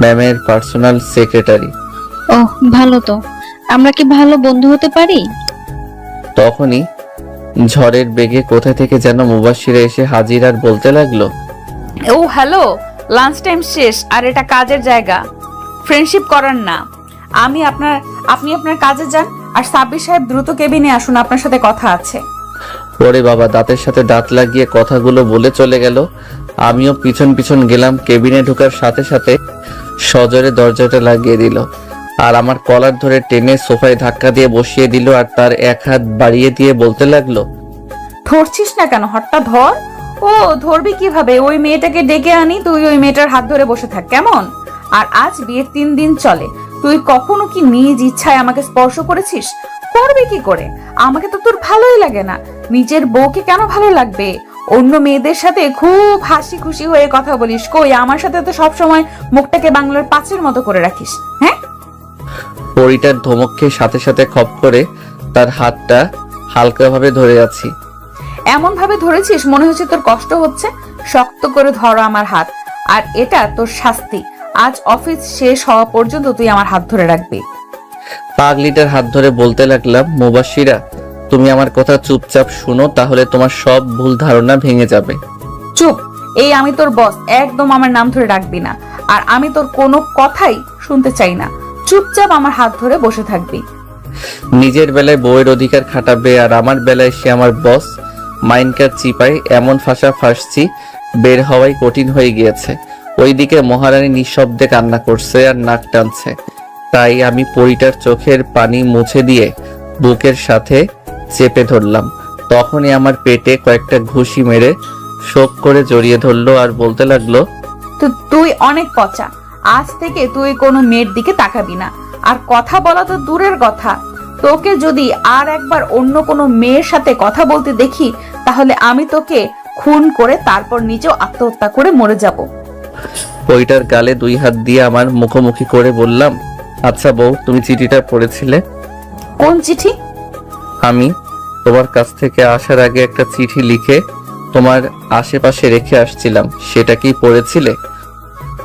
ম্যামের পার্সোনাল সেক্রেটারি। ওহ, ভালো তো। আমরা কি ভালো বন্ধু হতে পারি? তখনই ঝড়ের বেগে কোথা থেকে যেন মুবাশিরা এসে হাজির আর বলতে লাগলো, ও হ্যালো, লাঞ্চ টাইম শেষ আর এটা কাজের জায়গা, ফ্রেন্ডশিপ করার না। আপনি আপনার কাজে যান, আর সাব্বির সাহেব দ্রুত কেবিনে আসুন, আপনার সাথে কথা আছে। ওরে বাবা, দাঁতের সাথে দাঁত লাগিয়ে কথাগুলো বলে চলে গেল। আমিও পিছন পিছন গেলাম। কেবিনে ঢোকার সাথে সাথে সজোরে দরজাটা লাগিয়ে দিল আর আমার কলার ধরে টেনে সোফায় ধাক্কা দিয়ে বসিয়ে দিল আর তার এক হাত বাড়িয়ে দিয়ে বলতে লাগলো, ধরছিস না কেন? হটটা ধর। ও ধরবি কিভাবে? ওই মেয়েটাকে ডেকে আনি, তুই ওই মেয়েটার হাত ধরে বসে থাক, কেমন? আর আজ বিয়ের 3 দিন চলে, তুই কখনো কি নিজ ইচ্ছায় আমাকে স্পর্শ করেছিস? করবি কি করে? আমাকে তো তোর ভালোই লাগে না। নিজের বউকে কেন ভালো লাগবে? অন্য মেয়েদের সাথে খুব হাসি খুশি হয়ে কথা বলিস, কই আমার সাথে তো সবসময় মুখটাকে বাংলার পাঁচের মতো করে রাখিস। হ্যাঁ, পরিটার ধমক খেয়ে সাথে সাথে খপ করে তার হাতটা হালকাভাবে ধরে আছি। এমন ভাবে ধরেছিস মনে হচ্ছে তোর কষ্ট হচ্ছে। শক্ত করে ধরো আমার হাত, আর এটা তোর শাস্তি। আজ অফিস শেষ হওয়া পর্যন্ত তুই আমার হাত ধরে রাখবি। পাগলিটার হাত ধরে বলতে লাগলাম, মুবাশিরা, তুমি আমার কথা চুপচাপ শুনো, তাহলে তোমার সব ভুল ধারণা ভেঙে যাবে। চুপ। এই আমি তোর বস, একদম আমার নাম ধরে ডাকবি না। আর আমি তোর কোনো কথাই শুনতে চাই না। চুপচাপ আমার হাত ধরে বসে থাকবি। নিজের বেলায় বউয়ের অধিকার খাটাবে আর আমার বেলায় সে আমার বস। মাইনকার চিপাই এমন ফাঁসা ফাঁসছি, বের হওয়াই কঠিন হয়ে গিয়েছে। ওইদিকে মহারানী নিঃশব্দে কান্না করছে আর নাক টানছে। তাই আমি পরিটার চোখের পানি মুছে দিয়ে বুকের সাথে চেপে ধরলাম। তখনই আমার পেটে কয়েকটা ঘুষি মেরে শোক করে জড়িয়ে ধরলো আর বলতে লাগলো, তো তুই অনেক পচা। আজ থেকে তুই কোনো মেয়ের দিকে তাকাবি না। আর কথা বলা তো দূরের কথা, তোকে যদি আর একবার অন্য কোনো মেয়ের সাথে কথা বলতে দেখি, তাহলে আমি তোকে খুন করে তারপর নিজেও আত্মহত্যা করে মরে যাব। পরিটার গালে 2 হাত দিয়ে আমার মুখোমুখি করে বললাম, আচ্ছা বউ, তুমি চিঠিটা পড়েছিলে? কোন চিঠি? আমি তোমার কাছ থেকে আসার আগে একটা চিঠি লিখে তোমার আশেপাশে রেখে আসছিলাম, সেটা কি পড়েছিলে?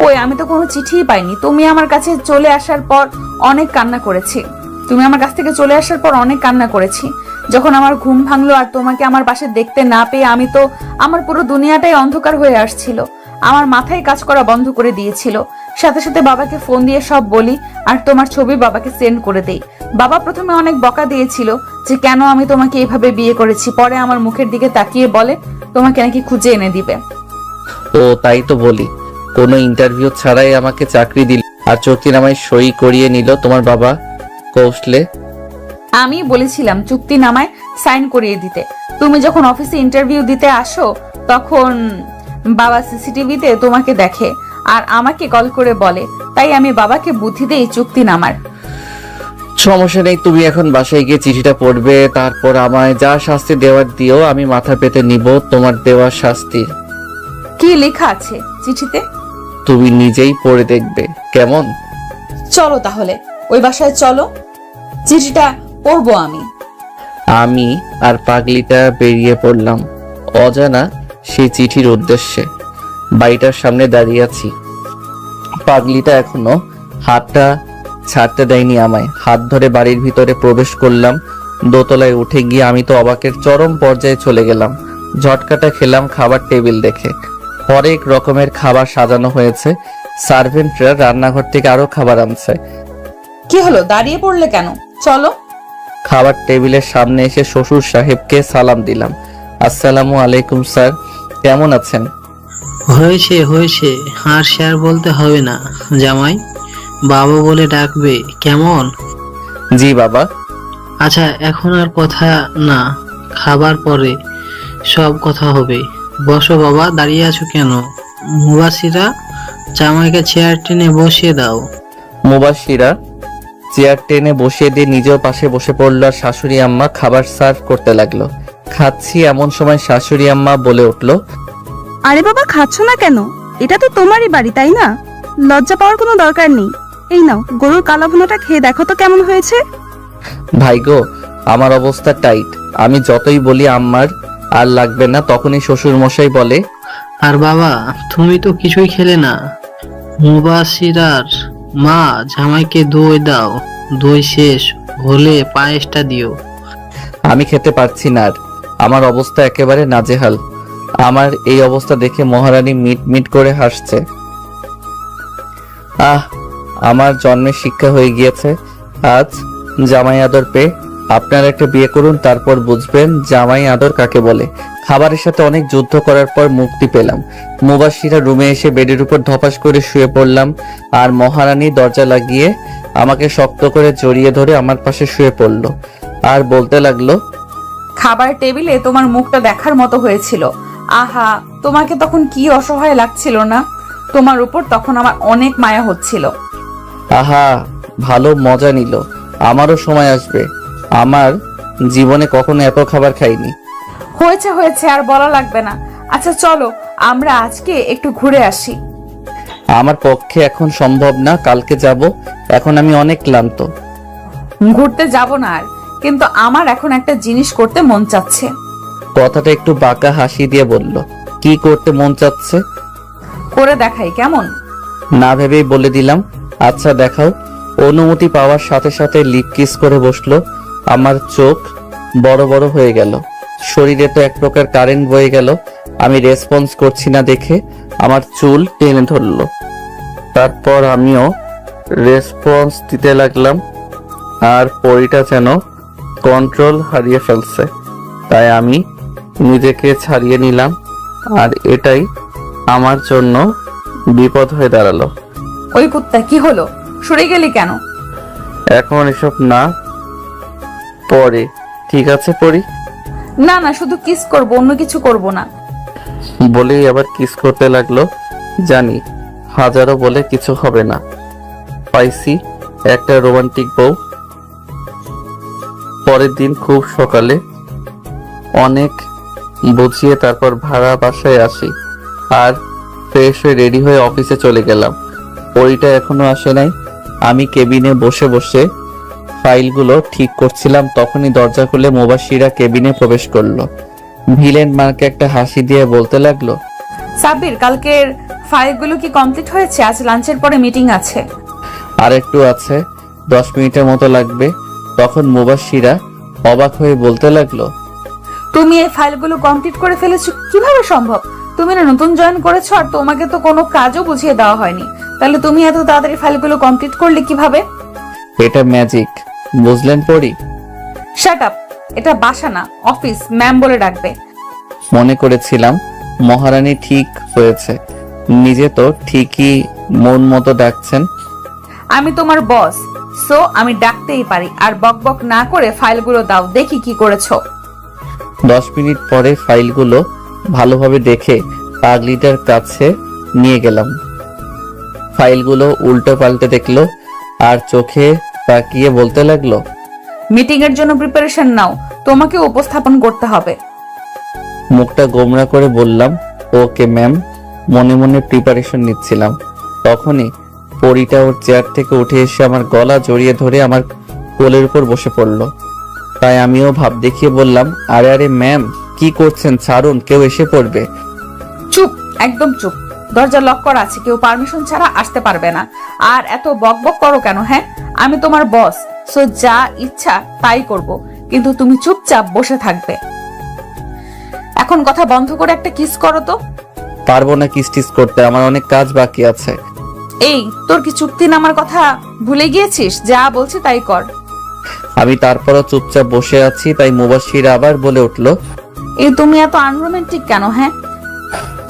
ওই আমি তো কোনো চিঠিই পাইনি। তুমি আমার কাছে চলে আসার পর অনেক কান্না করেছি। যখন আমার ঘুম ভাঙলো আর তোমাকে আমার পাশে দেখতে না পেয়ে আমি তো, আমার পুরো দুনিয়াটাই অন্ধকার হয়ে আসছিল। আমার মাথায় কাজ করা বন্ধ করে দিয়েছিল। সাথে সাথে বাবাকে ফোন দিয়ে সব বলি আর তোমার ছবি বাবাকে সেন্ড করে দেই। বাবা প্রথমে অনেক বকা দিয়েছিল যে কেন আমি তোমাকে এইভাবে বিয়ে করেছি। পরে আমার মুখের দিকে তাকিয়ে বলে তোমাকে নাকি খুঁজে এনে দিবে। ও তাই তো বলি, কোনো ইন্টারভিউ ছাড়াই আমাকে চাকরি দিল আর চুক্তিনামায় সই করিয়ে নিল তোমার বাবা কৌশলে। আমি বলেছিলাম চুক্তিনামায় সাইন করিয়ে দিতে। তুমি যখন অফিসে ইন্টারভিউ দিতে আসো তখন বাবা সিসিটিভিতে তোমাকে দেখে আর আমাকে কল করে বলে, তাই আমি বাবাকে বুদ্ধি দেই চুক্তিনামার। সমস্যা নেই, তুমি এখন বাসায় গিয়ে চিঠিটা পড়বে, তারপর আমায় যা শাস্তি দেওয়ার দিও, আমি মাথা পেতে নিব তোমার দেওয়া শাস্তি। কি লেখা আছে চিঠিতে? তুমি নিজেই পড়ে দেখবে, কেমন? চলো তাহলে ওই বাসায় চলো, চিঠিটা পড়বো আমি। আমি আর পাগলিটা বেরিয়ে পড়লাম অজানা সেই চিঠির উদ্দেশ্যে। বাড়িটার সামনে দাঁড়িয়ে আছি। পাগলিটা এখনো হাতটা ছাড়তে দেয়নি আমায়। হাত ধরে বাড়ির ভিতরে প্রবেশ করলাম। দোতলায় উঠে গিয়ে আমি তো অবাকের চরম পর্যায়ে চলে গেলাম। ঝটকাটা খেলাম খাবার টেবিল দেখে। হরেক রকমের খাবার সাজানো হয়েছে। সার্ভেন্টরা রান্নাঘর থেকে আরো খাবার আনছে। কি হলো, দাঁড়িয়ে পড়লে কেন? চলো। খাবার টেবিলের সামনে এসে শ্বশুর সাহেবকে সালাম দিলাম। আসসালামু আলাইকুম স্যার। কেমন আছেন? হয়েছে হয়েছে, আর স্যার বলতে হবে না। জামাই বাবা বলে ডাকবে, কেমন? জি বাবা। আচ্ছা, এখন আর কথা না, খাবার পরে সব কথা হবে। বসো বাবা, দাঁড়িয়ে আছো কেন? মুবাসিরা, জামাইকে চেয়ার টেনে বসিয়ে দাও। মুবাশিরা চেয়ার টেনে বসিয়ে দিয়ে নিজেও পাশে বসে পড়ল আর শাশুড়ি আম্মা খাবার সার্ভ করতে লাগলো। খাচ্ছি এমন সময় শাশুড়ি আম্মা বলে উঠল, আরে বাবা, খাচ্ছ না কেন? এটা তো তোমারই বাড়ি, তাই না? লজ্জা পাওয়ার কোনো দরকার নেই। এই নাও, গরুর কালা ভুনাটা খেয়ে দেখো তো কেমন হয়েছে। ভাই গো, আমার অবস্থা টাইট। আমি যতই বলি আম্মার আর লাগবে না, তখনই শ্বশুর মশাই বলে, আর বাবা, তুমি তো কিছুই খেলে না। মুবাসিরার মা, জামাইকে দই দাও। দই শেষ হলে পায়েসটা দিও। আমি খেতে পারছি না আর, আমার অবস্থা একেবারে নাজেহাল। আমার এই অবস্থা দেখে মহারানী মিট মিট করে হাসছে। আমার জন্মের শিক্ষা হয়ে গিয়েছে আজ জামাই আদর পেয়ে। আপনারা একটা বিয়ে করুন, তারপর বুঝবেন জামাই আদর কাকে বলে। খাবারের সাথে অনেক যুদ্ধ করার পর মুক্তি পেলাম। মুবাশিরা রুমে এসে বেডের উপর ধপাস করে শুয়ে পড়লাম, আর মহারানী দরজা লাগিয়ে আমাকে শক্ত করে জড়িয়ে ধরে আমার পাশে শুয়ে পড়লো আর বলতে লাগলো, খাবার টেবিলে তোমার মুখটা দেখার মতো হয়েছিল। আহা, তোমাকে তখন কি অসহায় লাগছিল না? তোমার উপর তখন আমার অনেক মায়া হচ্ছিল। আহা, ভালো মজা নিল। আমারও সময় আসবে। আমার জীবনে কখনো এত খাবার খাইনি। হয়েছে হয়েছে, আর বলা লাগবে না। আচ্ছা চলো, আমরা আজকে একটু ঘুরে আসি। আমার পক্ষে এখন সম্ভব না, কালকে যাব। এখন আমি অনেক ক্লান্ত। ঘুরতে যাব না আর, কিন্তু আমার এখন একটা জিনিস করতে মন চাচ্ছে। কথাটা একটু বাঁকা হাসি দিয়ে বলল, কি করতে মন চাচ্ছে? করে দেখাই, কেমন? না ভেবেই বলে দিলাম, আচ্ছা দেখাও। অনুমতি পাওয়ার সাথে সাথে লিপ কিস করে বসলো। আমার চোখ বড় বড় হয়ে গেল, শরীরে তো এক প্রকার কারেন্ট বয়ে গেল। আমি রেসপন্স করছি না দেখে আমার চুল টেনে ধরলো। তারপর আমিও রেসপন্স দিতে লাগলাম, আর পরিটা যেন কন্ট্রোল হারিয়ে ফেলছে। তাই আমি নিজেকে ছাড়িয়ে নিলাম, আর এটাই আমার জন্য বিপদ হয়ে দাঁড়ালো। ওই কুত্তা, কি হলো? সরে গেলি কেন? এখন এসব না, পরে। ঠিক আছে পরি। না না, শুধু কিস করব, অন্য কিছু করব না। বলেই আবার কিস করতে লাগলো। জানি হাজারো বলে কিছু হবে না, পাইছি একটা রোমান্টিক বউ। পরের দিন খুব সকালে অনেক বুঝিয়ে তারপর ভাড়া বাসায় আসি, আর ফ্রেশ হয়ে রেডি হয়ে অফিসে চলে গেলাম। পরিটা এখনো আসে নাই। আমি কেবিনে বসে বসে ফাইলগুলো ঠিক করছিলাম, তখনই দরজা খুলে মুবাশিরা কেবিনে প্রবেশ করলো। ভিলেন মার্কে একটা হাসি দিয়ে বলতে লাগলো, সাব্বির, কালকের ফাইলগুলো কি কমপ্লিট হয়েছে? আজ লাঞ্চের পরে মিটিং আছে। আর একটু আছে, 10 মিনিটের মতো লাগবে। তখন মুবাশিরা অবাক হয়ে বলতে লাগলো, তুমি এই ফাইলগুলো কমপ্লিট করে ফেলেছো, কিভাবে সম্ভব? তুমি না নতুন জয়েন করেছো, আর তোমাকে তো কোনো কাজও বুঝিয়ে দেওয়া হয়নি। তাহলে তুমি এত তাড়াতাড়ি ফাইলগুলো কমপ্লিট করলে কিভাবে? এটা ম্যাজিক, বুঝলেন পরি? শাট আপ, এটা বাসা না, অফিস। ম্যাম বলে ডাকবে। মনে করেছিলাম মহারানী ঠিক হয়েছে, নিজে তো ঠিকই মন মতো ডাকছেন। আমি তোমার বস, সো আমি ডাকতেই পারি। আর বক বক না করে ফাইলগুলো দাও, দেখি কি করেছো। 10 মিনিট পরে ফাইলগুলো ভালোভাবে দেখে পাগলিটার কাছে নিয়ে গেলাম। ফাইলগুলো উল্টো পাল্টে দেখলো আর চোখে তাকিয়ে বলতে লাগলো, মিটিং এর জন্য প্রিপারেশন নাও, তোমাকে উপস্থাপন করতে হবে। মুখটা গোমরা করে বললাম, ওকে ম্যাম। মনে মনে প্রিপারেশন নিচ্ছিলাম, তখনই পরিটা ওর চেয়ার থেকে উঠে এসে আমার গলা জড়িয়ে ধরে আমার কোলের উপর বসে পড়লো। তাই আমিও ভাব দেখিয়ে বললাম, আরে আরে ম্যাম, কি করছেন? ছাড়ুন, কেউ এসে পড়বে। চুপ, একদম চুপ। দরজা লক করা আছে, কেউ পারমিশন ছাড়া আসতে পারবে না। আর এত বক বক করো কেন? হ্যাঁ, আমি তোমার বস, সো যা ইচ্ছা তাই করব, কিন্তু তুমি চুপচাপ বসে থাকবে। এখন কথা বন্ধ করে একটা কিস করো তো। পারবো না কিস টিস করতে, আমার অনেক কাজ বাকি আছে। এই, তোর কি চুক্তি নামার কথা ভুলে গিয়েছিস? যা বলছি তাই কর। আমি তারপরও চুপচাপ বসে আছি, তাই মুবাশির আবার বলে উঠলো, এই তুমি এত আনরোমান্টিক কেন? হ্যাঁ,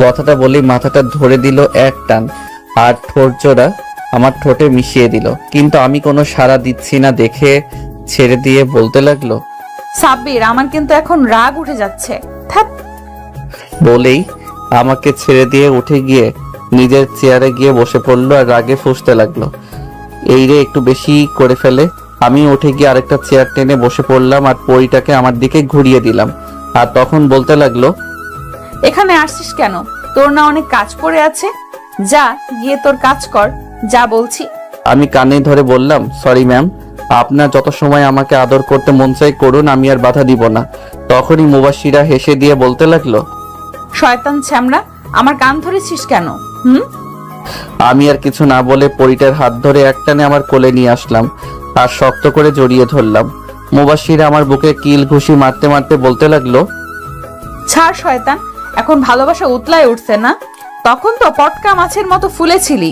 কথাটা বলি মাথাটা ধরে দিল এক টান আর ঠোঁট জোড়া আমার ঠোঁটে মিশিয়ে দিল, কিন্তু আমি কোনো সাড়া দিচ্ছি না দেখে ছেড়ে দিয়ে বলতে লাগলো, সাব্বির, আমার কিন্তু এখন রাগ উঠে যাচ্ছে। থাক। বলেই আমাকে ছেড়ে দিয়ে উঠে গিয়ে নিজের চেয়ারে গিয়ে বসে পড়লো আর রাগে ফুঁসতে লাগলো। এই রে একটু বেশি করে ফেলে। আমি উঠে গিয়ে আরেকটা চেয়ার টেনে বসে পড়লাম আর পরিটাকে আমার দিকে ঘুরিয়ে দিলাম। আর তখন বলতে লাগলো, এখানে আসছিস কেন? তোর না অনেক কাজ পড়ে আছে? যা গিয়ে তোর কাজ কর, যা বলছি। আমি কানে ধরে বললাম, সরি ম্যাম, আপনার যত সময় আমাকে আদর করতে মন চাই করুন, আমি আর বাধা দিব না। তখনই মুবাশিরা হেসে দিয়ে বলতে লাগলো, শয়তান ছ্যামড়া, আমার কান ধরেছিস কেন? আমি আর কিছু না বলে পরিটার হাত ধরে একটানে আমার কোলে নিয়ে আসলাম আর শক্ত করে জড়িয়ে ধরলাম। মুবাশিরা আমার বুকে কিল ঘুষি মারতে মারতে বলতে লাগলো, ছাড় শয়তান, এখন ভালোবাসা উতলায় উঠছে না? তখন তো পটকা মাছের মতো ফুলেছিলি।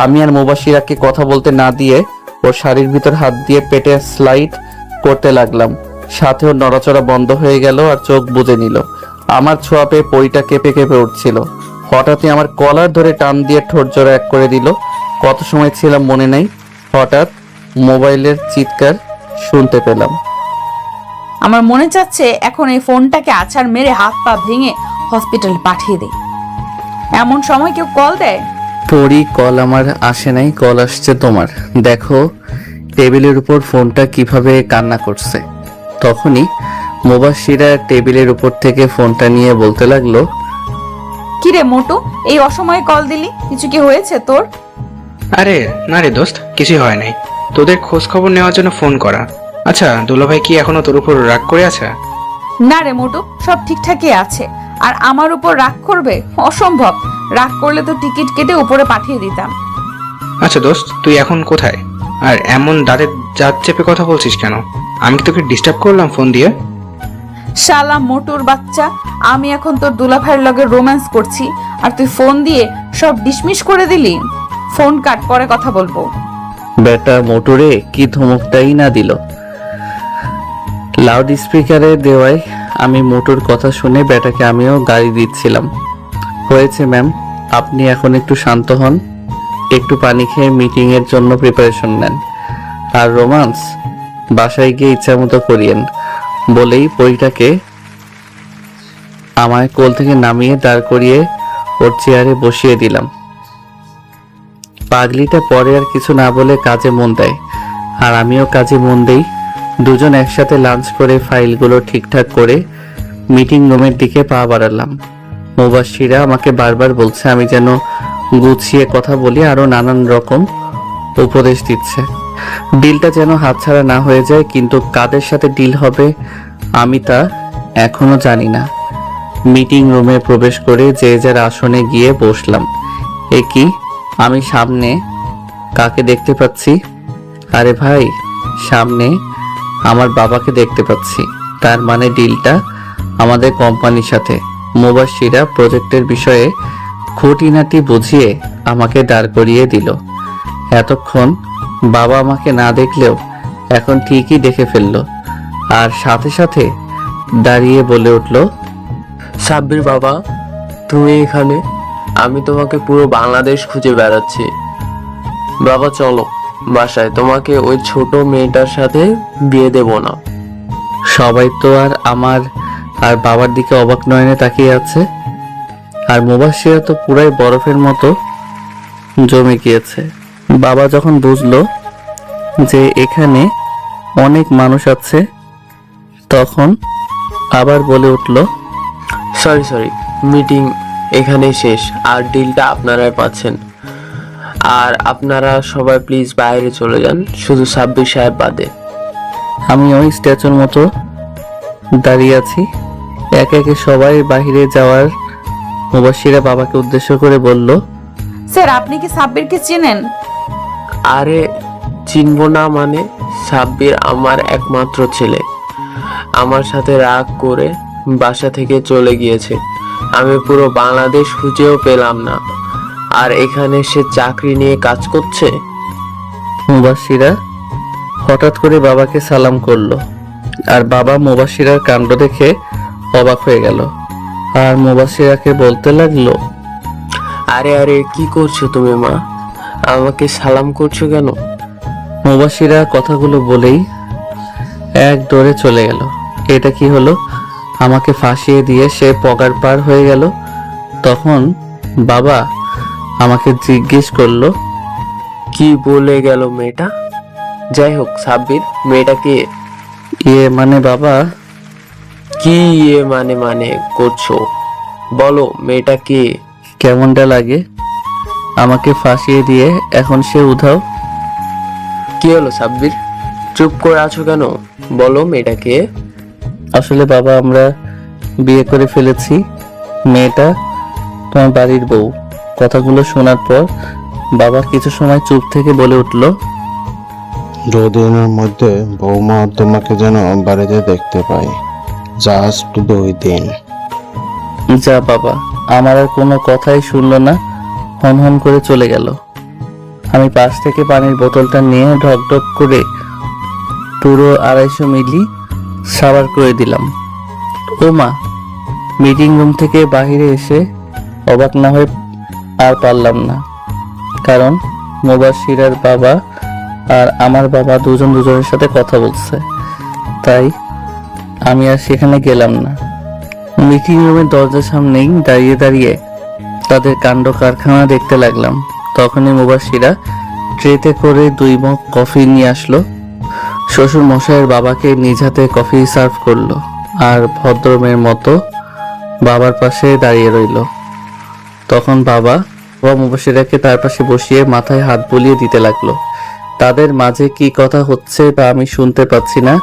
আমি আর মুবাশিরাকে কথা বলতে না দিয়ে ওর শাড়ির ভিতর হাত দিয়ে পেটে স্লাইড করতে লাগলাম। সাথে ওর নড়াচড়া বন্ধ হয়ে গেল আর চোখ বুজে নিল। আমার ছোঁয়া পেয়ে পরিটা কেঁপে কেঁপে উঠছিল। হঠাৎই আমার কলার ধরে টান দিয়ে ঠোঁট জোড়া এক করে দিল। কত সময় ছিলাম মনে নাই, হঠাৎ মোবাইলের চিৎকার শুনতে পেলাম। আমার মনে চাচ্ছে এখন এই ফোনটাকে আছাড় মেরে হাত পা ভেঙে হসপিটাল পাঠিয়ে দেই। এমন সময় কেউ কল দেয়? পরি, কল আমার আসে নাই, কল আসছে তোমার। দেখো টেবিলের উপর ফোনটা কিভাবে কান্না করছে। তখনই মুবাশিরা টেবিলের উপর থেকে ফোনটা নিয়ে বলতে লাগলো, কিরে মোটু, এই অসময়ে কল দিলি? কিছু কি হয়েছে তোর? আরে না রে দোস্ত, কিছুই হয় নাই। তোদের খোঁজ খবর নেওয়ার জন্য ফোন করা। আচ্ছা, দুলাভাই কি এখনো তোর উপর রাগ করে আছে? না রে মোটু, সব ঠিকঠাকই আছে। আর আমার উপর রাগ করবে? অসম্ভব। রাগ করলে তো টিকিট কেটে উপরে পাঠিয়ে দিতাম। আচ্ছা দোস্ত, তুই এখন কোথায়? আর এমন দাঁতের জাত চেপে কথা বলছিস কেন? আমি কি তোকে ডিস্টার্ব করলাম ফোন দিয়ে? শালা মোটুর বাচ্চা, আমি এখন তোর দুলাভাইয়ের লগে রোম্যান্স করছি আর তুই ফোন দিয়ে সব ডিসমিস করে দিলি। ফোন কাট, পরে কথা বলবো। বেটা মোটরে কি ধমকটাই না দিল। লাউড স্পিকারে দেওয়ায় আমি মোটর কথা শুনে বেটাকে আমিও গাড়ি দিচ্ছিলাম। হয়েছে ম্যাম, আপনি এখন একটু শান্ত হন, একটু পানি খেয়ে মিটিং এর জন্য প্রিপারেশন নেন। আর রোমান্স বাসায় গিয়ে ইচ্ছা মতো করিয়েন। বলেই পরিটাকে আমায় কোল থেকে নামিয়ে দাঁড় করিয়ে ওর চেয়ারে বসিয়ে দিলাম। পাগলিটা পরে আর কিছু না বলে কাজে মন দেয় আর আমিও কাজে মন দেই। দুজন একসাথে লাঞ্চ করে ফাইলগুলো ঠিকঠাক করে মিটিং রুমের দিকে পা বাড়ালাম। মুবাশিরা আমাকে বারবার বলছে আমি যেন গুছিয়ে কথা বলি, আরো নানান রকম উপদেশ দিচ্ছে। ডিলটা যেন হাতছাড়া না হয়ে যায়, কিন্তু কাদের সাথে ডিল হবে আমি তা এখনো জানি না। মিটিং রুমে প্রবেশ করে যে যার আসনে গিয়ে বসলাম। এ কি, আমি সামনে কাকে দেখতে পাচ্ছি? আরে ভাই, সামনে আমার বাবাকে দেখতে পাচ্ছি। তার মানে ডিলটা আমাদের কোম্পানির সাথে। মুবাশিরা প্রজেক্টের বিষয়ে খুঁটিনাটি বুঝিয়ে আমাকে দাঁড় করিয়ে দিল। এতক্ষণ বাবা আমাকে না দেখলেও এখন ঠিকই দেখে ফেললো আর সাথে সাথে দাঁড়িয়ে বলে উঠল, সাব্বির বাবা, তুমি এখানে? আমি তোমাকে পুরো বাংলাদেশ খুঁজে বেড়াচ্ছি। বাবা চলো বাসায়, তোমাকে ওই ছোট মেয়েটার সাথে বিয়ে দেব না। সবাই তো আর আমার আর বাবার দিকে অবাক নয়নে তাকিয়ে আছে। আর মুবাশিরা তো পুরাই বরফের মতো জমে গিয়েছে। বাবা যখন বুঝলো যে এখানে অনেক মানুষ আছে তখন আবার বলে উঠল, সরি, মিটিং এখানে শেষ আর ডিলটা আপনারাই পাচ্ছেন। আর আপনারা সবাই প্লিজ বাইরে চলে যান, শুধু সাব্বির সাহেব বাদে। আমি ওই স্ট্যাচুর মতো দাঁড়িয়ে আছি। একে একে সবাই বাইরে যাওয়ার মুবাশিরা বাবাকে উদ্দেশ্য করে বলল, স্যার, আপনি কি সাব্বিরকে চেনেন? আরে চিনবো না মানে? সাব্বির আমার একমাত্র ছেলে। আমার সাথে রাগ করে বাসা থেকে চলে গিয়েছে। আমি পুরো বাংলাদেশ খুঁজেও পেলাম না, আর এখানে সে চাকরি নিয়ে কাজ করছে। মুবাশিরা হঠাৎ করে বাবাকে সালাম করলো আর বাবা মুবাশিরার কাণ্ড দেখে অবাক হয়ে গেল আর মুবাশিরাকে বলতে লাগলো, আরে আরে কি করছো তুমি মা? আমাকে সালাম করছো কেন? মুবাশিরা কথাগুলো বলেই এক দৌড়ে চলে গেল। এটা কি হলো? আমাকে ফাঁসিয়ে দিয়ে সে পগার পার হয়ে গেল। তখন বাবা আমাকে জিজ্ঞেস করলো, কি বলে গেল মেয়েটা? যাই হোক সাব্বির, মেয়েটাকে মানে বাবা, কি মানে করছো? বলো মেয়েটাকে। কেমনটা লাগে? আমাকে ফাঁসিয়ে দিয়ে এখন সে উধাও। কি হলো সাব্বির, চুপ করে আছো কেন? বলো মেয়েটাকে। আসলে বাবা, আমরা বিয়ে করে ফেলেছি। মেয়েটা তোমার বাড়ির বউ। কথাগুলো শোনার পর বাবা কিছু সময় চুপ থেকে বলে উঠলো, 2 দিনের মধ্যে বৌমা তোমাকে যেন বাড়িতে দেখতে পাই। জাস্ট 2 দিন। যা বাবা। আমার আর কোনো কথাই শুনলো না, হন হন করে চলে গেল। আমি পাশ থেকে পানির বোতলটা নিয়ে ঢক ঢক করে পুরো 250 মিলি সাবার করে দিলাম। ও মা! মিটিং রুম থেকে বাহিরে এসে অবাক না হয়ে আর পারলাম না, কারণ মুবাশিরার বাবা আর আমার বাবা দুজনের সাথে কথা বলছে। তাই আমি আর সেখানে গেলাম না। মিটিং রুমের দরজার সামনেই দাঁড়িয়ে দাঁড়িয়ে তাদের কাণ্ড কারখানা দেখতে লাগলাম। তখনই মুবাশিরা ট্রেতে করে 2 মগ কফি নিয়ে আসলো। শ্বশুর মশাইয়ের বাবাকে নিজ হাতে কফি সার্ভ করলো আর ভদ্রমের মতো বাবার পাশে দাঁড়িয়ে রইল। তখন বাবা মুবাশিরাকে তার পাশে বসিয়ে মাথায় হাত বুলিয়ে দিতে লাগলো। তাদের মাঝে কি কথা হচ্ছে তা আমি শুনতে পাচ্ছি না,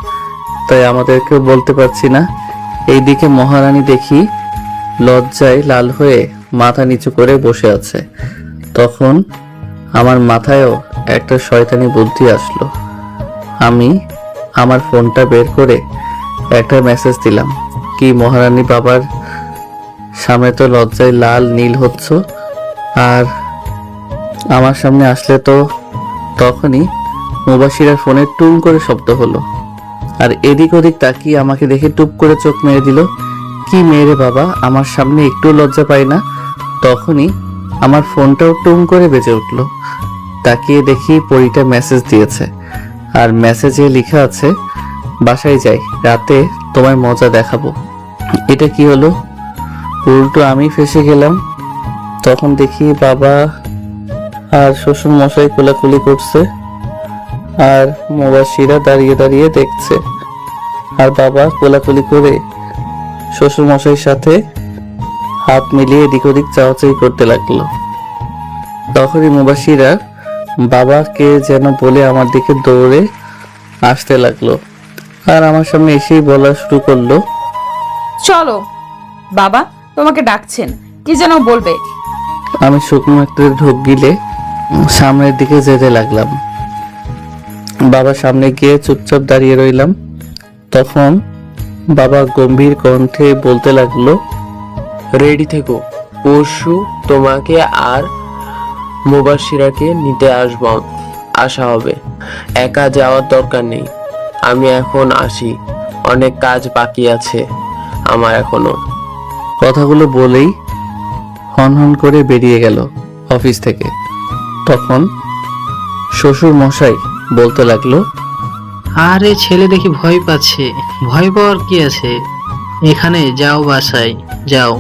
তাই আমাদেরকেও বলতে পারছি না। এইদিকে মহারানী দেখি লজ্জায় লাল হয়ে মাথা নিচু করে বসে আছে। তখন আমার মাথায়ও একটা শয়তানি বুদ্ধি আসলো। আমি আমার ফোনটা বের করে একটা মেসেজ দিলাম, কি মহারানী বাবার সামনে তো লজ্জায় লাল নীল হচ্ছ, আর আমার সামনে আসলে তো। তখনই মুবাশিরার ফোনে টুং করে শব্দ হলো, আর এদিক ওদিক তাকিয়ে আমাকে দেখে টুপ করে চোখ মেরে দিল। কি মেরে বাবা, আমার সামনে একটু লজ্জা পাই না। তখনই আমার ফোনটাও টুং করে বেজে উঠলো। তাকিয়ে দেখি পরীটা মেসেজ দিয়েছে, আর মেসেজে লেখা আছে, বাসায় যাই, রাতে তোমায় মজা দেখাবো। এটা কি হলো? উল্টো আমি ফেসে গেলাম। তখন দেখি বাবা আর শ্বশুর মশাই কোলাকুলি করছে, আর মুবাশিরা দাঁড়িয়ে দাঁড়িয়ে দেখছে, আর বাবা কোলাকুলি করে শ্বশুর মশাইয়ের সাথে হাত মিলিয়ে এদিক ওদিক চাওয়াচাই করতে লাগলো। তখনই মুবাশিরা বাবাকে যেন বলে আমার দিকে দৌড়ে আসতে লাগলো, আর আমার সামনে এসেই বলা শুরু করলো, চলো বাবা, তোমাকে ডাকছেন, কি যেন বলবে। আমি শুকনো একটা ঢোক গিলে সামনের দিকে যেতে লাগলাম। বাবা সামনে গিয়ে চুপচাপ দাঁড়িয়ে রইলাম। তখন বাবা গম্ভীর কণ্ঠে বলতে লাগলো, রেডি থেকো, পরশু তোমাকে আর মুবাশিরাকে নিতে আসা হবে। একা যাওয়ার দরকার নেই, আমি এখন আসি, অনেক কাজ বাকি আছে আমার এখনো। কথাগুলো বলেই হন হন করে বেরিয়ে গেল অফিস থেকে। তখন শ্বশুর মশাই বলতে লাগলো, আরে ছেলে দেখি ভয় পাচ্ছে। ভয় পাওয়ার কি আছে? এখানে যাও, বাসায় যাও,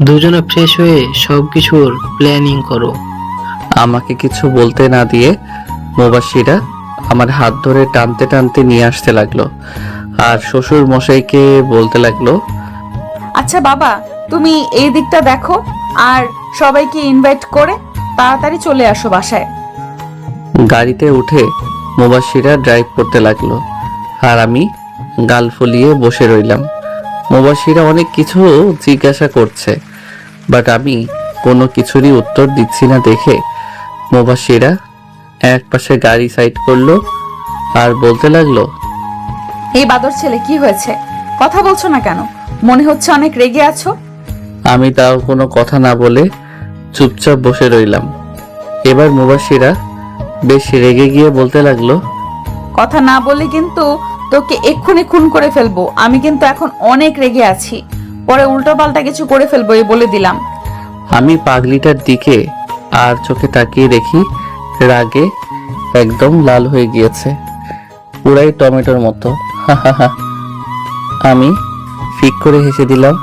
দুজনে ফ্রেশ হয়ে সবকিছুর প্ল্যানিং করো। আমাকে কিছু বলতে না দিয়ে মুবাশিরা আমার হাত ধরে টানতে টানতে নিয়ে আসতে লাগলো, আর শ্বশুর মশাইকে বলতে লাগলো, আচ্ছা বাবা, তুমি এই দিকটা দেখো, আর সবাইকে ইনভাইট করে তাড়াতাড়ি চলে আসো বাসায়। গাড়িতে উঠে মুবাশিরা ড্রাইভ করতে লাগলো, আর আমি গাল ফুলিয়ে বসে রইলাম। মুবাশিরা অনেক কিছু জিজ্ঞাসা করছে, বাট আমি কোনো কিছুরই উত্তর দিচ্ছি না দেখে মুবাশিরা এক পাশে গাড়ি সাইড করলো আর বলতে লাগলো, এই বাদর ছেলে, কি হয়েছে? কথা বলছো না কেন? মনে হচ্ছে অনেক রেগে আছো। আমি তাও কোনো কথা না বলে চুপচাপ বসে রইলাম। এবার মুবাশিরা বেশ রেগে গিয়ে বলতে লাগলো, কথা না বলে কিন্তু তোকে এক্ষুনি খুন করে ফেলবো। আমি কিন্তু এখন অনেক রেগে আছি। পরে উল্টো পাল্টা কিছু করে ফেলবো এই বলে দিলাম। আমি পাগলিটার দিকে আর চোখে তাকিয়ে দেখি রাগে একদম লাল হয়ে গিয়েছে, পুরাই টমেটোর মতো। আমি ফিক করে হেসে দিলাম।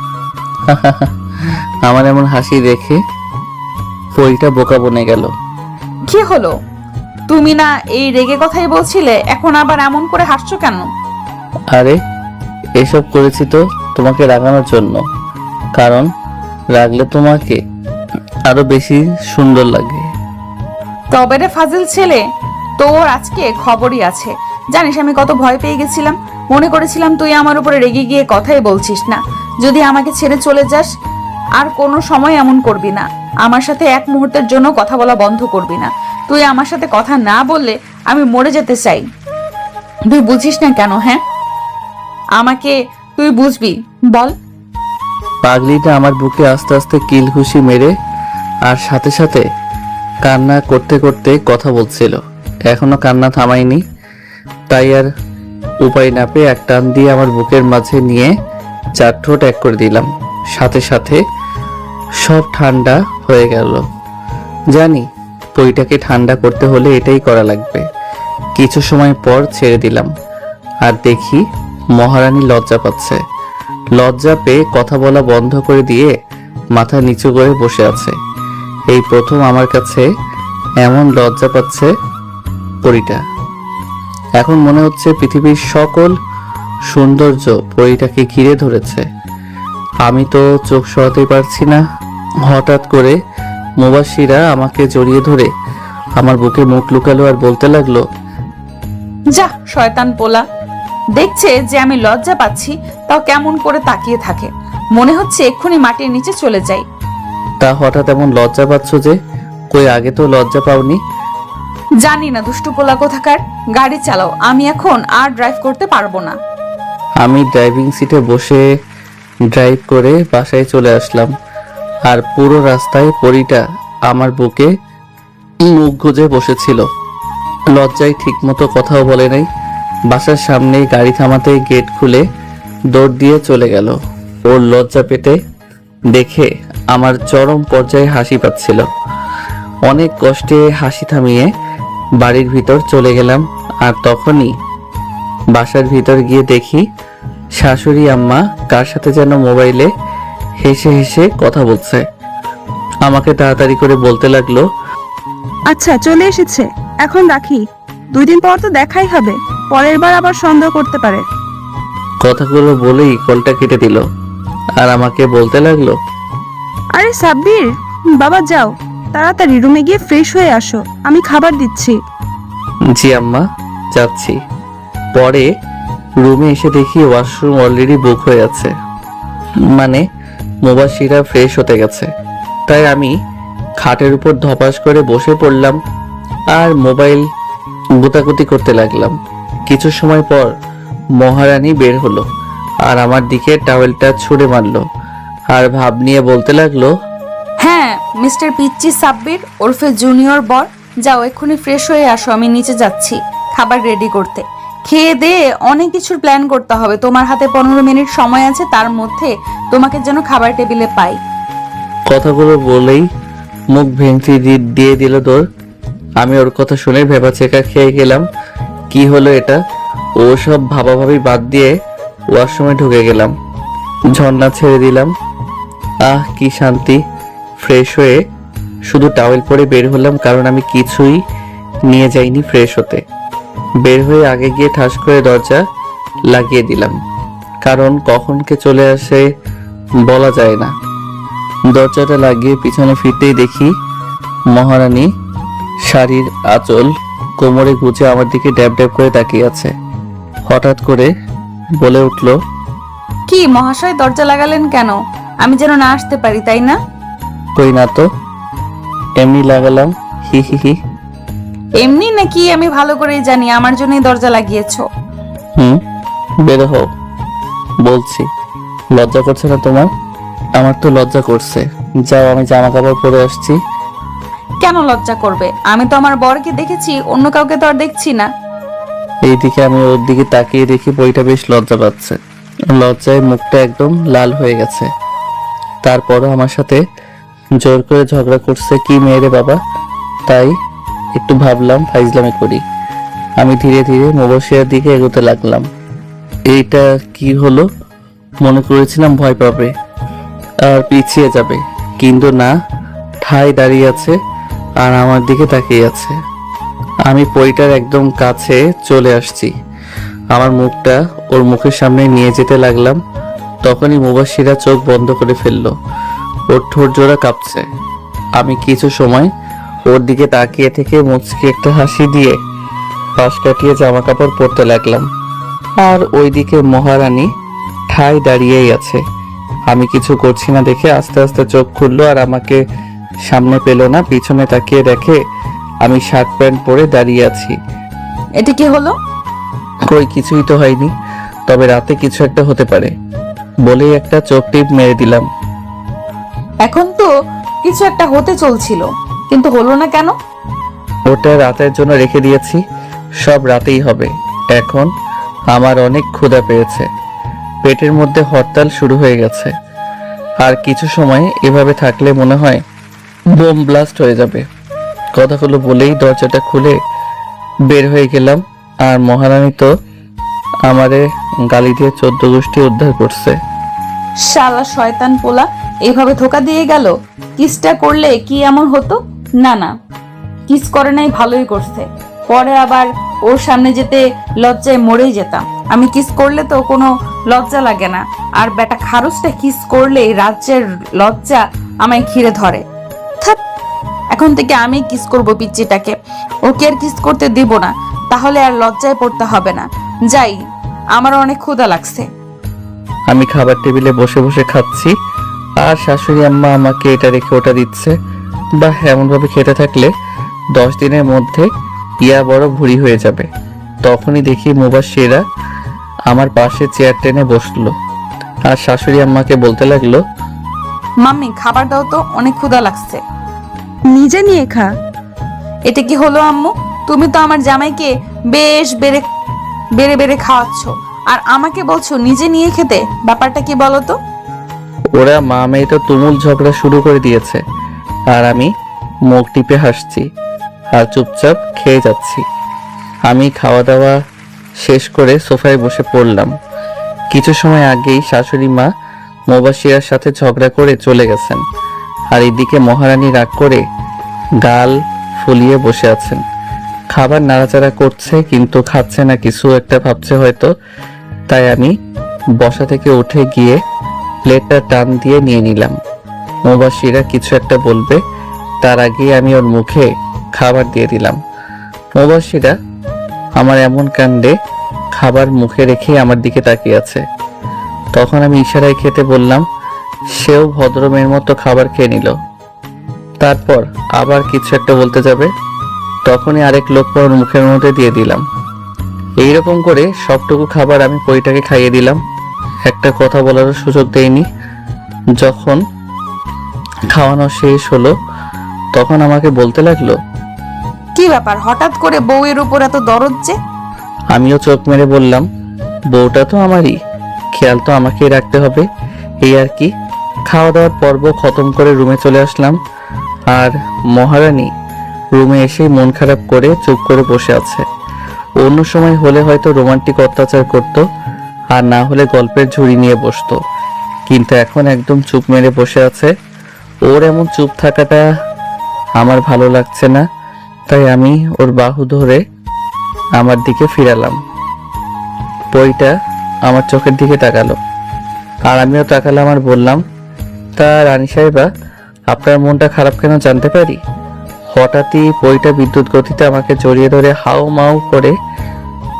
আমার এমন হাসি দেখে পরিটা বোকা বনে গেল। কি হলো? তুমি না এই রেগে কথাই বলছিলে, এখন আবার এমন করে হাসছো কেন? আরে এসব করেছি তো তোমাকে রাগানোর জন্য, কারণ রাগলে তোমাকে আরো বেশি সুন্দর লাগে। তবে রে ফাজিল ছেলে, তোর আজকে খবরই আছে। জানিস আমি কত ভয় পেয়ে গেছিলাম, মনে করেছিলাম তুই আমার উপরে রেগে গিয়ে কথাই বলছিস না। যদি আমাকে ছেড়ে চলে যাস আর কোনো সময় এমন করবি না, আমার সাথে এক মুহূর্তের জন্য কথা বলা বন্ধ করবি না। তুই আমার সাথে কথা না বললে আমি মরে যেতে চাই। তুই বুঝিস না কেন? হ্যাঁ, আমাকে তুই বুঝবি, বল। পাগলিটা আমার বুকে আস্তে আস্তে কিল ঘুষি মেরে আর সাথে সাথে কান্না করতে করতে কথা বলছিল। এখনো কান্না থামায়নি, তাই আর উপায় না পেয়ে এক টান দিয়ে আমার বুকের মাঝে নিয়ে চার ঠোঁট এক করে দিলাম। সাথে সাথে সব ঠান্ডা হয়ে গেল। জানি পইটাকে ঠান্ডা করতে হলে এটাই করা লাগবে। কিছু সময় পর ছেড়ে দিলাম আর দেখি মহারানী লজ্জা পাচ্ছে। লজ্জা পেয়ে কথা বলা বন্ধ করে দিয়ে মাথা নিচু করে বসে আছে। এই প্রথম আমার কাছে এমন লজ্জা পাচ্ছে পরিটা। এখন মনে হচ্ছে পৃথিবীর সকল সৌন্দর্য পরিটাকে ঘিরে ধরেছে। আমি তো চোখ সরাতে পারছি না। হঠাৎ করে মুবাশিরা আমাকে জড়িয়ে ধরে আমার বুকে মুখ লুকালো আর বলতে লাগলো, যা শয়তান পোলা, দেখছে যে আমি লজ্জা পাচ্ছি তাও কেমন করে তাকিয়ে থাকে, মনে হচ্ছে এক্ষুনি মাটির নিচে চলে যাই। তা হঠাৎ এমন লজ্জা পাচ্ছ যে? কই আগে তো লজ্জা পাওনি। জানি না দুষ্টু পোলা কোথাকার, গাড়ি চালাও, আমি এখন আর ড্রাইভ করতে পারবো না। আমি ড্রাইভিং সিটে বসে ড্রাইভ করে বাসায় চলে আসলাম। আর পুরো রাস্তায় পরিটা আমার বুকে মুখ গুজে বসেছিল। লজ্জায় ঠিকমতো কথাও বলে নাই। বাসার সামনে গাড়ি থামাতে গেট খুলে দৌড় দিয়ে চলে গেল। ওর লজ্জা পেতে দেখে আমার চরম পর্যায়ে হাসি পাচ্ছিল। অনেক কষ্টে হাসি থামিয়ে বাড়ির ভিতর চলে গেলাম। আর তখনই বাসার ভিতর গিয়ে দেখি শাশুড়ি আম্মা কার সাথে যেন মোবাইলে হেসে হেসে কথা বলছে। আমাকে তাড়াতাড়ি করে বলতে লাগলো, আচ্ছা চলে এসেছে, এখন রাখি, 2 দিন পর তো দেখাই হবে, পরের বার আবার সন্দেহ করতে পারে। কথাগুলো বলেই কলটা কেটে দিল আর আমাকে বলতে লাগলো, আরে সাব্বির, বাবা যাও, তাড়াতাড়ি রুমে গিয়ে ফ্রেশ হয়ে আসো, আমি খাবার দিচ্ছি। জি আম্মা, যাচ্ছি। পরে রুমে এসে দেখি ওয়াশরুম অলরেডি বুক হয়ে আছে, মানে মুবাশিরা ফ্রেশ হতে গেছে। তাই আমি খাটের উপর ধপাস করে বসে পড়লাম আর মোবাইল গুতাগুতি করতে লাগলাম। কিছু সময় পর মহারানী বের হলো আর আমার দিকে টাওয়েলটা ছুঁড়ে মারলো আর ভাব নিয়ে বলতে লাগলো, হ্যাঁ মিস্টার পিচ্চি সাব্বির ওরফে জুনিয়র বর, যাও এক্ষুনি ফ্রেশ হয়ে আসো, আমি নিচে যাচ্ছি খাবার রেডি করতে। খেয়ে দিয়ে অনেক কিছুর প্ল্যান করতে হবে, তোমার হাতে 15 মিনিট সময় আছে, তার মধ্যে তোমাকে যেন খাবার টেবিলে পাই। কথাগুলো বলেই মুখ ভেঙচি দিয়ে দিল দৌড়। আমি ওর কথা শুনে ভেবাচেকা খেয়ে গেলাম। কি হলো এটা? ও সব ভাবাভাবি বাদ দিয়ে ওয়াশরুমে ঢুকে গেলাম। ঝর্ণা ছেড়ে দিলাম। আহ কি শান্তি! ফ্রেশ হয়ে শুধু টাওয়েল পরে বের হলাম, কারণ আমি কিছুই নিয়ে যাইনি ফ্রেশ হতে। বের হয়ে আগে গিয়ে ঠাস করে দরজা লাগিয়ে দিলাম, কারণ কখন কে চলে আসে বলা যায় না। দরজাটা লাগিয়ে পিছনে ফিরতেই দেখি মহারানী শাড়ির আঁচল কোমরে গুজে আমার দিকে ড্যাব ড্যাব করে তাকিয়ে আছে। হঠাৎ করে বলে উঠল, কি মহাশয়, দরজা লাগালেন কেন? আমি যেন না আসতে পারি, তাই না? কই না তো, এমনি লাগালাম, হি হি হি। এমনি নাকি? আমি ভালো করেই জানি আমার জন্যই দরজা লাগিয়েছো। বের হও বলছি। লজ্জা করছে না তোমার? আমার তো লজ্জা করছে। যাও, আমি জামা কাপড় পরে আসছি। কেন লজ্জা করবে? আমি তো আমার বরকে দেখেছি, অন্য কাউকে তো আর দেখছি না। এইদিকে আমি ওর দিকে তাকিয়ে দেখি বইটা বেশ লজ্জা পাচ্ছে। লজ্জায় মুখটা একদম লাল হয়ে গেছে। তারপরও আমার সাথে জোর করে ঝগড়া করছে কি মেয়েরে বাবা, তাই একটু ভাবলাম ফাইজলামি করি। আমি ধীরে ধীরে মুবাশিরার দিকে এগোতে লাগলাম। এইটা কি হলো, মনে করেছিলাম ভয় পাবে আর পিছিয়ে যাবে, কিন্তু না, ঠাই দাঁড়িয়ে আছে আর আমার দিকে তাকিয়ে আছে। আমি পরিটার একদম কাছে চলে আসছি, আমার মুখটা ওর মুখের সামনে নিয়ে যেতে লাগলাম। তখনই মুবাশিরা চোখ বন্ধ করে ফেললো, ওর ঠোঁট জোড়া কাঁপছে। আমি কিছু সময় ওর দিকে তাকিয়ে থেকে মুচকি একটা হাসি দিয়ে পাশ কাটিয়ে জামা কাপড় পরতে লাগলাম। আর ওইদিকে মহারানী ঠাই দাঁড়িয়েই আছে। আমি কিছু করছি না দেখে আস্তে আস্তে চোখ খুললো আর আমাকে সামনে পেল না, পিছনে তাকিয়ে দেখে আমি শার্ট প্যান্ট পরে দাঁড়িয়ে আছি। এটা কি হলো? কই কিছুই তো হয়নি, তবে রাতে কিছু একটা হতে পারে বলেই একটা চোখ টিপ মেরে দিলাম। এখন তো কিছু একটা হতে চলছিল, কিন্তু হলো না কেন? ওটা রাতের জন্য রেখে দিয়েছি, সব রাতেই হবে। এখন আমার অনেক ক্ষুধা পেয়েছে, পেটের মধ্যে হরতাল শুরু হয়ে গেছে। আর কিছু সময় এভাবে থাকলে মনে হয় বোম ব্লাস্ট হয়ে যাবে। কথাগুলো বলেই দরজাটা খুলে বের হয়ে গেলাম। আর মহারানী তো আমারে গালি দিয়ে 14 গোষ্ঠী উদ্ধার করছে। শালা শয়তান পোলা, এইভাবে ধোকা দিয়ে গেল। কিসটা করলে কি এমন হতো? না না, কিস করে নাই, ভালোই করছে। পরে আবার ওর সামনে যেতে লজ্জায় মরেই যেতাম। আমি কিস করলে তো কোনো লজ্জা লাগে না, আর বেটা খারুসটা কিস করলে রাজ্যের লজ্জা আমায় ঘিরে ধরে। থাক, এখন থেকে আমি কিস করব পিচ্চিটাকে, ওকে আর কিস করতে দিব না, তাহলে আর লজ্জায় পড়তে হবে না। যাই, আমার অনেক ক্ষুধা লাগছে। আমি খাবার টেবিলে বসে বসে খাচ্ছি আর শাশুড়ি আম্মা আমাকে এটা রেখে ওটা দিচ্ছে। বা এমন ভাবে খেতে থাকলে 10 দিনের মধ্যে ইয়া বড় ভুঁড়ি হয়ে যাবে। তখনই দেখি মুবাশিরা আমার পাশে চেয়ার টেনে বসলো আর শাশুড়ি আম্মাকে বলতে লাগলো, মাম্মি খাবার দাও তো, অনেক ক্ষুধা লাগছে। নিজে নিয়ে খা। এটা কি হলো আম্মু? তুমি তো আমার জামাইকে বেশ বেড়ে বেড়ে বেড়ে খাওয়াচ্ছ, আর আমাকে বলছো নিজে নিয়ে খেতে। ব্যাপারটা কি বলো তো? ওরা মা মেয়ে তো তুমুল ঝগড়া শুরু করে দিয়েছে আর আমি মুখ টিপে হাসছি আর চুপচাপ খেয়ে যাচ্ছি। আমি খাওয়া দাওয়া শেষ করে সোফায় বসে পড়লাম। কিছু সময় আগেই শাশুড়ি মা মুবাশিরার সাথে ঝগড়া করে চলে গেছেন, আর এদিকে মহারানী রাগ করে গাল ফুলিয়ে বসে আছেন। খাবার নাড়াচাড়া করছে কিন্তু খাচ্ছে না, কিছু একটা ভাবছে হয়তো। তাই আমি বসা থেকে উঠে গিয়ে প্লেটটা টান দিয়ে নিয়ে নিলাম। মুবাশিরা কিছু একটা বলবে তার আগে আমি ওর মুখে খাবার দিয়ে দিলাম। মুবাশিরা আমার এমন কাণ্ডে খাবার মুখে রেখে আমার দিকে তাকিয়ে আছে। তখন আমি ইশারায় খেতে বললাম, সেও ভদ্র মেয়ের মতো খাবার খেয়ে নিল। তারপর আবার কিছু একটা বলতে যাবে, তখনই আরেক লোক ওর মুখের মধ্যে দিয়ে দিলাম। এইরকম করে সবটুকু খাবার আমি পরিটাকে খাইয়ে দিলাম, একটা কথা বলারও সুযোগ দেয়নি। যখন খাওয়ানো শেষ হলো তখন আমাকে বলতে লাগলো, কি ব্যাপার, হঠাৎ করে বউয়ের উপর এত দরদ যে? আমিও চোখ মেরে বললাম, বউটা তো আমারই, খেয়াল তো আমাকেই রাখতে হবে, এই আর কি। খাওয়া দাওয়ার পর্ব খতম করে রুমে চলে আসলাম। আর মহারানী রুমে এসে মন খারাপ করে চুপ করে বসে আছে। অন্য সময় হলে হয়তো রোমান্টিক অত্যাচার করত, আর না হলে গল্পের ঝুড়ি নিয়ে বসতো, কিন্তু এখন একদম চুপ মেরে বসে আছে। ওর এমন চুপ থাকাটা আমার ভালো লাগছে না, তাই আমি ওর বাহু ধরে আমার দিকে ফিরালাম। পরিটা আমার চোখের দিকে তাকালো আর আমিও তাকালাম আর বললাম, তা রানী সাহেবা, আপনার মনটা খারাপ কেন জানতে পারি? হঠাৎই পরিটা বিদ্যুৎ গতিতে আমাকে জড়িয়ে ধরে হাউ মাউ করে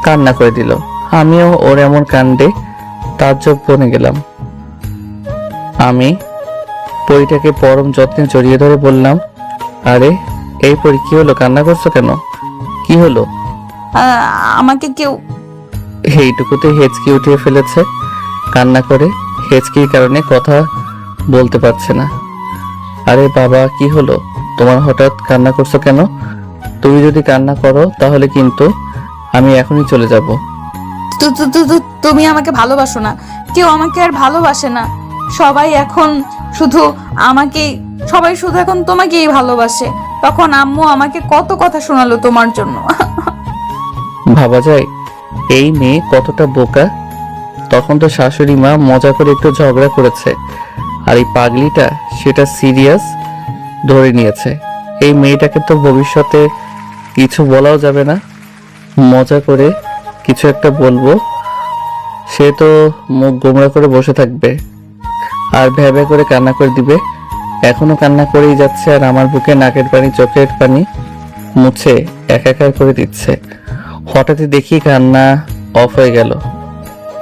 কান্না করে দিল। আমিও ওর এমন কাণ্ডে তাজ্জব বনে গেলাম। আমি পরিটাকে পরম যত্নে জড়িয়ে ধরে বললাম, আরে এই পরি, কি হলো, কান্না করছো কেন? কি হলো? আমাকে কেউ এইটুকুতে হেঁচকি উঠিয়ে ফেলেছে কান্না করে, হেঁচকির কারণে কথা বলতে পারছে না। আরে বাবা, কি হলো তোমার, হঠাৎ কান্না করছো কেন? তুমি যদি কান্না করো তাহলে কিন্তু আমি এখনই চলে যাব। তুমি আমাকে ভালোবাসো না, কেউ আমাকে আর ভালোবাসে না। সবাই এখন শুধু এখন তোমাকেই ভালোবাসে। তখন আম্মু আমাকে কত কথা শোনালো তোমার জন্য। ভাবা যায় এই মেয়ে কতটা বোকা। তখন তো শাশুড়ি মা মজা করে একটু ঝগড়া করেছে, আর এই পাগলিটা সেটা সিরিয়াস ধরে নিয়েছে। এই মেয়েটাকে তো ভবিষ্যতে কিছু বলাও যাবে না। মজা করে কিছু একটা বলবো, সে তো মুখ গোমড়া করে বসে থাকবে আর ভ্যাভ্যা করে কান্না করে দিবে। এখনো কান্না করেই যাচ্ছে, আর আমার বুকে নাকের পানি চোখের পানি মুছে একাকার করে দিচ্ছে। হঠাৎই দেখি কান্না অফ হয়ে গেল,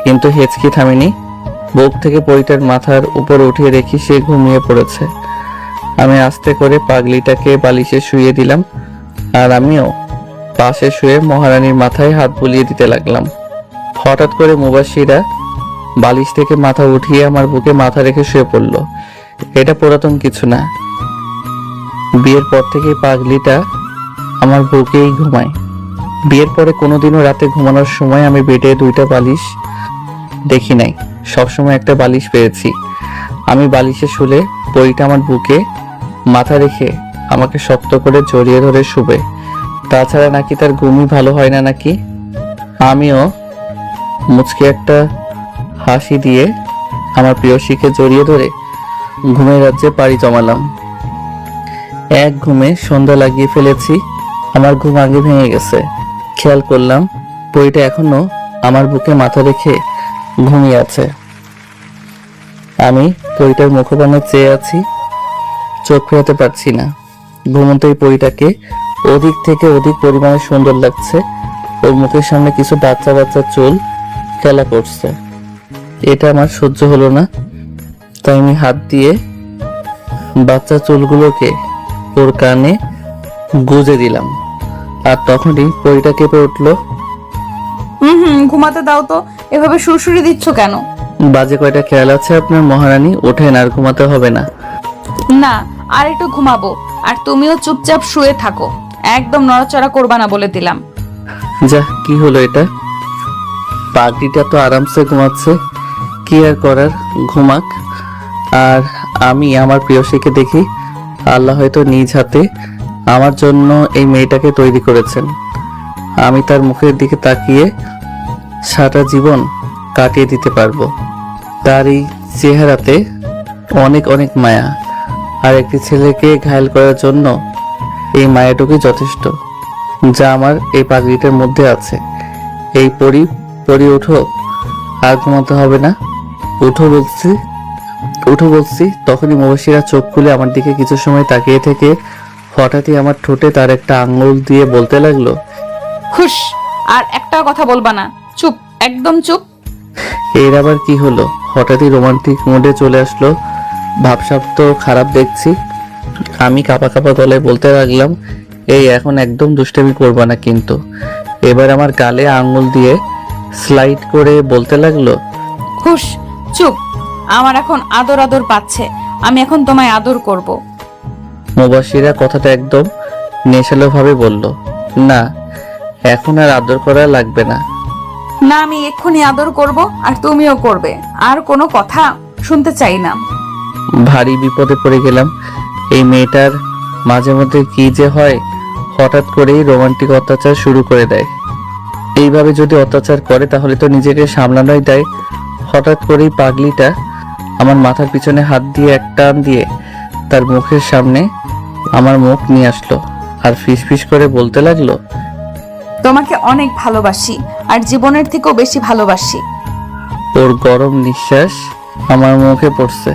কিন্তু হেঁচকি থামেনি। বুক থেকে পরিটার মাথার উপর উঠিয়ে দেখি সে ঘুমিয়ে পড়েছে। আমি আস্তে করে পাগলিটাকে বালিশে শুইয়ে দিলাম, আর আমিও পাশে শুয়ে মহারানীর মাথায় হাত বুলিয়ে দিতে লাগলাম। হঠাৎ করে মুবাশিরা বালিশ থেকে মাথা উঠিয়ে আমার বুকে মাথা রেখে শুয়ে পড়ল। এটা পুরাতন কিছু না, বিয়ের পর থেকে পাগলিটা আমার বুকেই ঘুমায়। বিয়ের পরে কোনোদিনও রাতে ঘুমানোর সময় আমি বেডে দুইটা বালিশ দেখি নাই, সবসময় একটা বালিশ পেয়েছি। আমি বালিশে শুলে পরিটা আমার বুকে মাথা রেখে আমাকে শক্ত করে জড়িয়ে ধরে শুবে। তাছাড়া নাকি তার ঘুমই ভালো হয় না নাকি। আমিও মুচকে একটা হাসি দিয়ে আমার প্রিয়সীকে জড়িয়ে ধরে ঘুমের রাজ্যে পাড়ি জমালাম। এক ঘুমে সন্ধ্যা লাগিয়ে ফেলেছি। আমার ঘুম আগে ভেঙে গেছে। খেয়াল করলাম পরিটা এখনো আমার বুকে মাথা রেখে ঘুমিয়ে আছে। আমি পরিটার মুখপানে চেয়ে আছি, চোখ ফেরাতে পারছি না। ঘুমন্ত এই পরিটাকে অধিক থেকে অধিক পরিমাণে সুন্দর লাগছে। ওর মুখের সামনে কিছু বাচ্চা বাচ্চা চুল খেলা করছে। এটা আমার সহ্য হলো না, তাই আমি হাত দিয়ে বাচ্চা চুলগুলোকে ওর কানে গুজে দিলাম। আর তখনই পরিটা কেঁপে উঠলো। ঘুমাতে দাও তো, এভাবে সুরসুরি দিচ্ছ কেন? বাজে কয়টা খেয়াল আছে আপনার মহারানী? ওঠেন, আর ঘুমাতে হবে না। না, আর একটু ঘুমাবো। আর তুমিও চুপচাপ শুয়ে থাকো, একদম নড়াচড়া করবা না বলে দিলাম। যা, কি হলো এটা? পাগড়িটা তো আরামসে ঘুমাচ্ছে, কি আর করার, ঘুমাক। আর আমি আমার প্রিয়সীকে দেখি আল্লাহ হয়তো নিজ হাতে আমার জন্য এই মেয়েটাকে তৈরি করেছেন। আমি তার মুখের দিকে তাকিয়ে সারা জীবন কাটিয়ে দিতে পারবো। তার এই চেহারাতে অনেক অনেক মায়া, আর একটি ছেলেকে ঘায়েল করার জন্য এই মায়াটুকুই যথেষ্ট, যা আমার এই পাগড়িটার মধ্যে আছে। এই পরি ওঠো, আর ঘুমাতে হবে না। উঠো বলছি। তখনই মুবাশিরা চোখ খুলে আমার দিকে কিছু সময় তাকিয়ে থেকে হঠাৎই আমার ঠোঁটে তার একটা আঙ্গুল দিয়ে বলতে লাগলো, খুশ, আর একটা কথা বলবা না, চুপ, একদম চুপ। এর আবার কি হলো? হঠাৎই রোমান্টিক মোডে চলে আসলো। ভাবসাব তো খারাপ দেখছি। আমি কাঁপা কাঁপা গলায় বলতে লাগলাম, এই এখন একদম দুষ্টামি করবা না কিন্তু। এবার আমার গালে আঙ্গুল দিয়ে স্লাইড করে বলতে লাগলো, খুশ, চুপ। আমার এখন আদর আদর পাচ্ছে, আমি এখন তোমায় আদর করব। মুবাশিরা কথাটা একদম নেশালো ভাবে বলল, না, এখন আর আদর করা লাগবে না। না, আমি এক্ষুনি আদর করব, আর তুমিও করবে। আর কোনো কথা শুনতে চাই না। ভারী বিপদে পড়ে গেলাম। এই মেয়েটার মাঝে মধ্যে কি যে হয়, হঠাৎ করেই রোমান্টিক অত্যাচার শুরু করে দেয়। এইভাবে যদি অত্যাচার করে তাহলে তো নিজেকে সামলানোই দেয়। হঠাৎ করেই পাগলিটা আমার মাথার পিছনে হাত দিয়ে এক টান দিয়ে তার মুখের সামনে আমার মুখ নিয়ে আসলো, আর ফিসফিস করে বলতে লাগলো, তোমাকে অনেক ভালোবাসি, আর জীবনের থেকেও বেশি ভালোবাসি। ওর গরম নিঃশ্বাস আমার মুখে পড়ছে,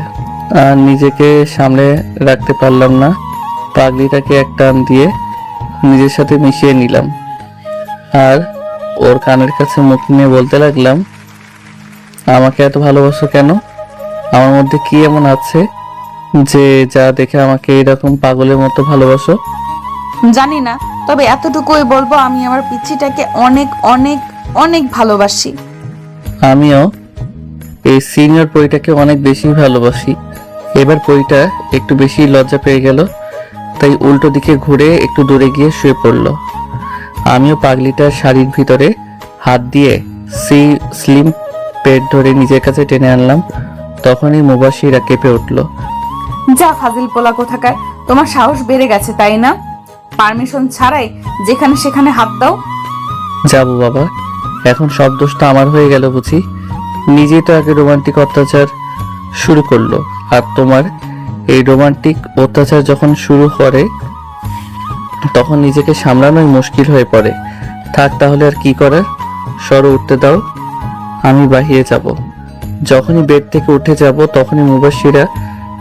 আর নিজেকে সামলে রাখতে পারলাম না। পাগলিটাকে এক টান দিয়ে নিজের সাথে মিশিয়ে নিলাম, আর ওর কানের কাছে মুখ নিয়ে বলতে লাগলাম, আমাকে এত ভালোবাসো কেন? আমার মধ্যে কি এমন আছে যে যা দেখে আমাকে এরকম পাগলের মতো ভালোবাসো? জানি না, তবে এতটুকুই বলবো, আমি আমার পিচ্চিটাকে অনেক অনেক অনেক ভালোবাসি। আমিও এই সিনিয়র পরিটাকে অনেক বেশি ভালোবাসি। এবার পরিটা একটু বেশি লজ্জা পেয়ে গেল, তাই উল্টো দিকে ঘুরে একটু দূরে গিয়ে শুয়ে পড়ল। আমিও পাগলিটার শাড়ির ভিতরে হাত দিয়ে স্লিম পেট ধরে নিজের কাছে টেনে আনলাম। তখনই মুবাশিরা কেঁপে উঠল। যা ফাজিল পোলা কোথাকার, তোমার সাহস বেড়ে গেছে তাই না? পারমিশন ছাড়াই যেখানে সেখানে হাত দাও। যাবো বাবা, এখন সব দোষটা আমার হয়ে গেল বুঝি? নিজেই তো আগে রোমান্টিক অত্যাচার শুরু করলো, আর তোমার এই রোমান্টিক অত্যাচার যখন শুরু করে তখন নিজেকে সামলানোই মুশকিল হয়ে পড়ে। থাক তাহলে আর কি করার, সরো উঠতে দাও, আমি বাহিরে যাব। যখনই বেড থেকে উঠে যাব তখনই মুবাশিরা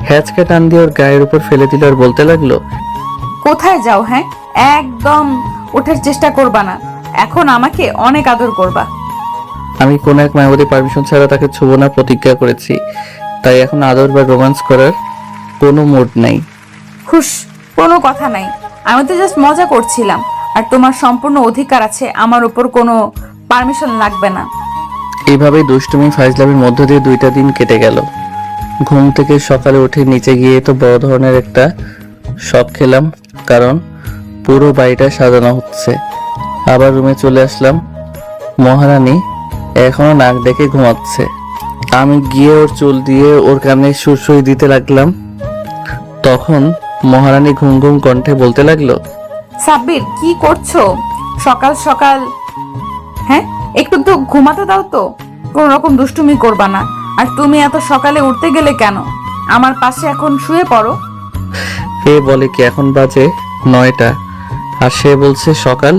হ্যাচকা টান দিয়ে ওর গায়ের উপর ফেলে দিল আর বলতে লাগলো, কোথায় যাও? হ্যাঁ, একদম ওঠার চেষ্টা করবা না, এখন আমাকে অনেক আদর করবা। আমি কোন এক মায়াবতী পারমিশন ছাড়া তাকে ছুবো না প্রতিজ্ঞা করেছি, তাই এখন আদর বা রোমান্স করার কোনো মুড নাই। খুশ, কোনো কথা নাই, আমি তো জাস্ট মজা করছিলাম। আর তোমার সম্পূর্ণ অধিকার আছে আমার উপর, কোনো পারমিশন লাগবে না। এইভাবেই দুষ্টুমি ফাইজলামের মধ্য দিয়ে 2টা দিন কেটে গেল। ঘুম থেকে সকালে উঠে নিচে গিয়ে তো বড় ধরনের একটা শক খেলাম, কারণ পুরো বাড়িটা সাজানো হচ্ছে। আবার রুমে চলে আসলাম। মহারানী এখনো নাক ডেকে ঘুমাচ্ছে। আমি গিয়ে ওর চুল দিয়ে ওর কানে সুরসুরি দিতে লাগলাম। তখন মহারানী ঘুম ঘুম কণ্ঠে বলতে লাগলো, সাব্বির কি করছো সকাল সকাল? হ্যাঁ, একটু তো ঘুমাতে দাও তো, কোন রকম দুষ্টুমি করবা না। আর তুমি এত সকালে উঠতে গেলে কেন? আমার পাশে এখন শুয়ে পড়ো। এ বলে কি এখন বাজে 9টা, আর সে বলছে সকাল।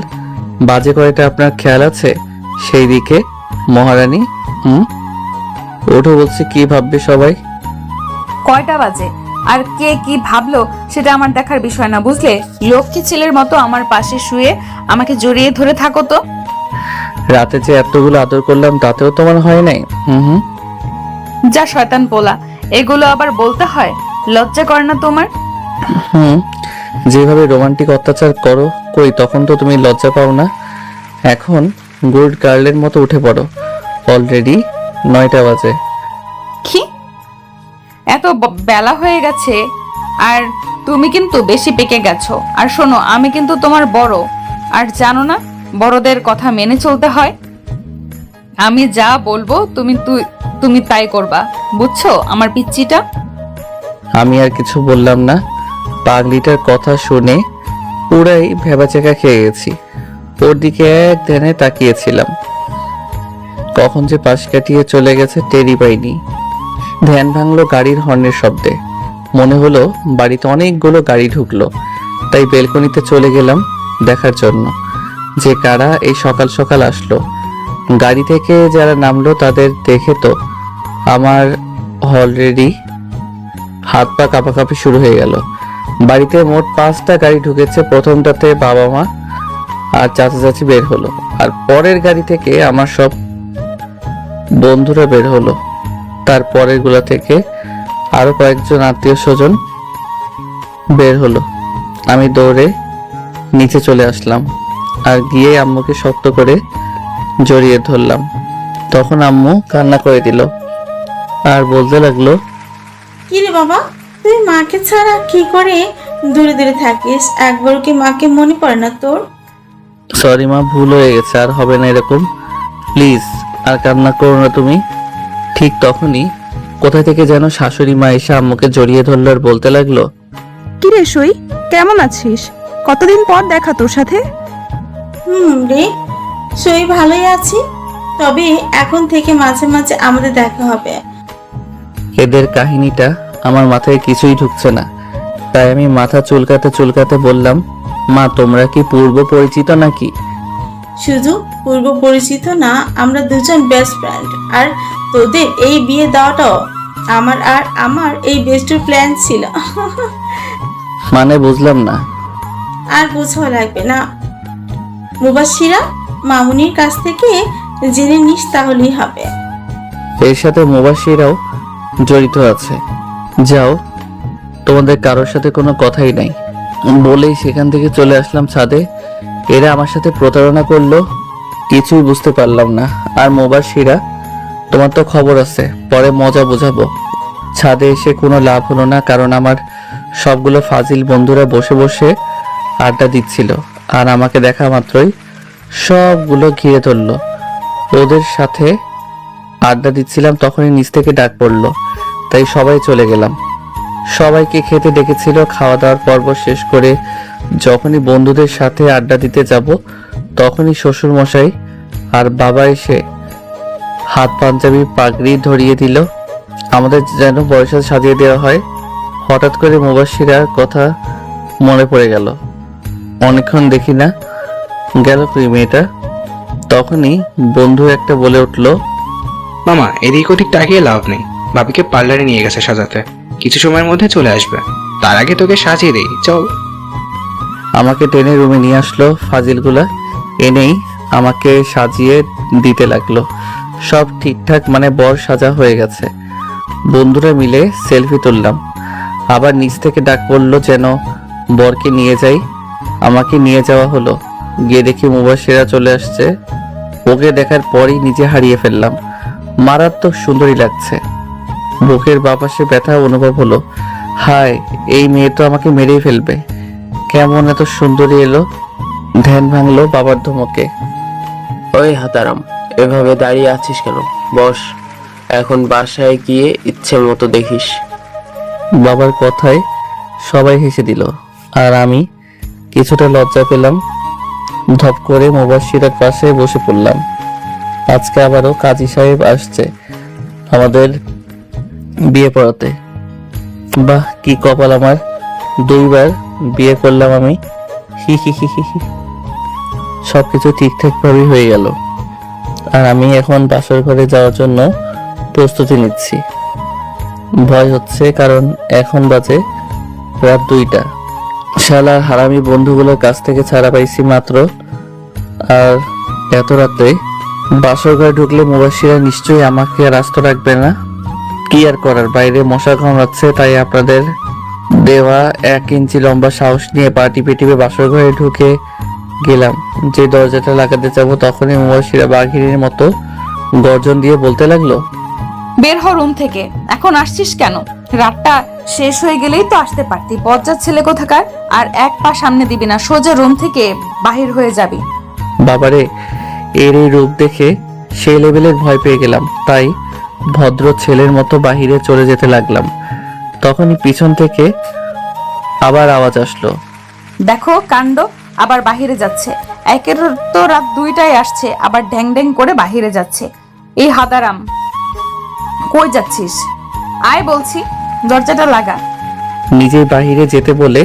বাজে কয়টা আপনার খেয়াল আছে? সেই দিকে মহারানী ওঠো বলছে, কি ভাববে সবাই? কয়টা বাজে আর কে কি ভাবলো সেটা আমার দেখার বিষয় না, বুঝলে? লক্ষ্মী ছেলের মতো আমার পাশে শুয়ে আমাকে জড়িয়ে ধরে থাকো তো। রাতে যে এতগুলো আদর করলাম তাতেও তোমার হয় নাই? যা শয়তান পোলা, এগুলো আবার বলতে হয়? লজ্জা করে না তোমার? যেভাবে রোমান্টিক অত্যাচার করো কই তখন তো তুমি লজ্জা পাও না। এখন গুড গার্লের মতো উঠে পড়ো, অলরেডি 9টা বাজে। কি এত বেলা হয়ে গেছে? আর তুমি কিন্তু বেশি পেকে গেছো। আর শোনো, আমি কিন্তু তোমার বড়, আর জানো না বড়দের কথা মেনে চলতে হয়। আমি যা বলবো তুমি তাই করবা, বুঝছো আমার পিচ্চিটা? আমি আর কিছু বললাম না। পাগলিটার কথা শুনে পুরাই ভেবাচেকা খেয়ে গেছি। ওর দিকে এক ধ্যানে তাকিয়েছিলাম, কখন যে পাশ কাটিয়ে চলে গেছে টেরি পাইনি। ধ্যান ভাঙলো গাড়ির হর্নের শব্দে। মনে হলো বাড়িতে অনেকগুলো গাড়ি ঢুকলো, তাই বেলকনিতে চলে গেলাম দেখার জন্য যে কারা এই সকাল সকাল আসলো। গাড়ি থেকে যারা নামলো তাদের দেখে তো আমার অলরেডি হাত পা কাঁপাকাঁপি শুরু হয়ে গেল। বাড়িতে মোট 5টা গাড়ি ঢুকেছে। প্রথমটাতে বাবা মা আর চাচা চাচি বের হলো, আর পরের গাড়ি থেকে আমার সব বন্ধুরা বের হলো। তারপরের গুলা থেকে আরো কয়েকজন আত্মীয় স্বজন বের হলো। আমি দৌড়ে নিচে চলে আসলাম আর গিয়ে আম্মুকে শক্ত করে জড়িয়ে ধরলাম। তখন আম্মু কান্না করে দিল আর বলতে লাগলো, কি রে বাবা, তুই মাকে ছাড়া কি করে দূরে দূরে থাকিস? একবার কি মাকে মনে পড়ে না তোর? সরি মা, ভুল হয়ে গেছে, আর হবে না এরকম, প্লিজ আর কান্না করো না তুমি। ঠিক তখনই কোথা থেকে যেন শাশুড়ি মা এসে আম্মুকে জড়িয়ে ধরলো আর বলতে লাগলো, কি রে সই, কেমন আছিস? কতদিন পর দেখা তোর সাথে। রে, সই ভালোই আছি, তবে এখন থেকে মাঝে মাঝে আমাদের দেখা হবে। এদের কাহিনীটা আমার মাথায় কিছুই ঢুকছে না, তাই আমি মাথা চুলকাতে চুলকাতে বললাম, মা তোমরা কি পূর্ব পরিচিত নাকি? শুধু পূর্ব পরিচিত না, আমরা দুজন বেস্ট ফ্রেন্ড। আর তোদের এই বিয়ে দেওয়াটাও আমার এই বেস্টের প্ল্যান ছিল। মানে বুঝলাম না। আর বুঝাও লাগবে না, মুবাশিরা মামুনির কাছ থেকে জেনে নিস তাহলেই হবে। এর সাথে মুবাশিরাও জড়িত আছে। যাও, তোমাদের কারোর সাথে কোনো কথাই নাই বলেই সেখান থেকে চলে আসলাম ছাদে। এরা আমার সাথে প্রতারণা করলো, কিছুই বুঝতে পারলাম না। আর মুবাশিরা, তোমার তো খবর আছে, পরে মজা বোঝাবো। ছাদে এসে কোনো লাভ হলো না, কারণ আমার সবগুলো ফাজিল বন্ধুরা বসে বসে আড্ডা দিচ্ছিল, আর আমাকে দেখা মাত্রই সবগুলো ঘিরে ধরলো। ওদের সাথে আড্ডা দিচ্ছিলাম তখনই নিচ থেকে ডাক পড়লো, তাই সবাই চলে গেলাম। সবাইকে খেতে ডেকেছিল। খাওয়া দাওয়ার পর্ব শেষ করে যখনই বন্ধুদের সাথে আড্ডা দিতে যাব তখনই শ্বশুর মশাই আর বাবা এসে হাত পাঞ্জাবি পাগড়ি ধরিয়ে দিল। আমাদের যেন বয়সে সাজিয়ে দেওয়া হয়। হঠাৎ করে মুবাশশিরার কথা মনে পড়ে গেল। অনেকক্ষণ দেখি না, গেল কই মেয়েটা? তখনই বন্ধু একটা বলে উঠলো, মামা এদিক ওদিক তাকিয়ে লাভ নেই, ভাবিকে পার্লারে নিয়ে গেছে সাজাতে, কিছু সময়ের মধ্যে চলে আসবে। তার আগে তোকে সাজিয়ে দেই, চল। আমাকে টেনে রুমে নিয়ে আসলো। ফাজিলগুলা এনেই আমাকে সাজিয়ে দিতে লাগলো। সব ঠিকঠাক, মানে বর সাজা হয়ে গেছে। বন্ধুরা মিলে সেলফি তুললাম। আবার নিচ থেকে ডাক পড়লো যেন বরকে নিয়ে যাই। আমাকে নিয়ে যাওয়া হলো। গিয়ে দেখি মুবাশশিরা চলে আসছে। ওকে দেখার পরই নিজে হারিয়ে ফেললাম। মারাত্মক সুন্দরী লাগছে। বুকের বাপাশে ব্যথা অনুভব হলো। হায়, এই মেয়ে তো আমাকে মেরেই ফেলবে। কেমন এত সুন্দরী এলো! ধ্যান ভাঙলো বাবার ধমকে। ওই হাতারাম, এভাবে দাঁড়িয়ে আছিস কেন? বস, এখন বাসায় গিয়ে ইচ্ছে মতো দেখিস। বাবার কথায় সবাই হেসে দিল, আর আমি কিছুটা লজ্জা পেলাম। ধপ করে মুবাশশিরার পাশে বসে পড়লাম। আজকে আবারও কাজী সাহেব আসছে আমাদের বিয়ে পড়াতে। বাহ, কি কপাল আমার! 2 বার বিয়ে করলাম আমি। হি হি হি হি হি। সবকিছু ঠিকঠাক ভাবে হয়ে গেল, আর আমি এখন বাসর ঘরে যাওয়ার জন্য প্রস্তুতি নিচ্ছি। ভয় হচ্ছে, কারণ এখন বাজে রাত 2টা। শালা হারামি বন্ধুগুলোর কাছ থেকে ছাড়া পাইছি মাত্র, আর এত রাতে বাসর ঘরে ঢুকলে মুবাশশিরা নিশ্চয়ই আমাকে আর আস্ত রাখবে না। কি আর করার, বাইরে মশা কামড়াচ্ছে, তাই আপনাদের দেওয়া 1 ইঞ্চি লম্বা সাহস নিয়ে পা টিপে টিপে বাসর ঘরে ঢুকে গেলাম। যে দরজাটা লাগাতে যাব তখনই মুবাশশিরা বাঘিনীর মতো গর্জন দিয়ে বলতে লাগলো, বের হ রুম থেকে। এখন আসছিস কেন? রাতটা শেষ হয়ে গেলেই তো আসতে পারতি। বজ্জাত ছেলে কোথাকার! আর 1 পা সামনে দিবি না, সোজা রুম থেকে বাহির হয়ে যাবি। বাবারে, এর এই রূপ দেখে সেই লেভেলের ভয় পেয়ে গেলাম। তাই ভদ্র ছেলের মতো বাহিরে চলে যেতে লাগলাম। তখনই পিছন থেকে আবার আওয়াজ আসলো, দেখো কাণ্ড, আবার বাহিরে যাচ্ছে। একের তো রাত 2টায় আসছে, আবার ঢ্যাং ঢ্যাং করে বাহিরে যাচ্ছে। এই হাদারাম, কই যাচ্ছিস? আয় বলছি, দরজাটা লাগা। নিজেই বাহিরে যেতে বলে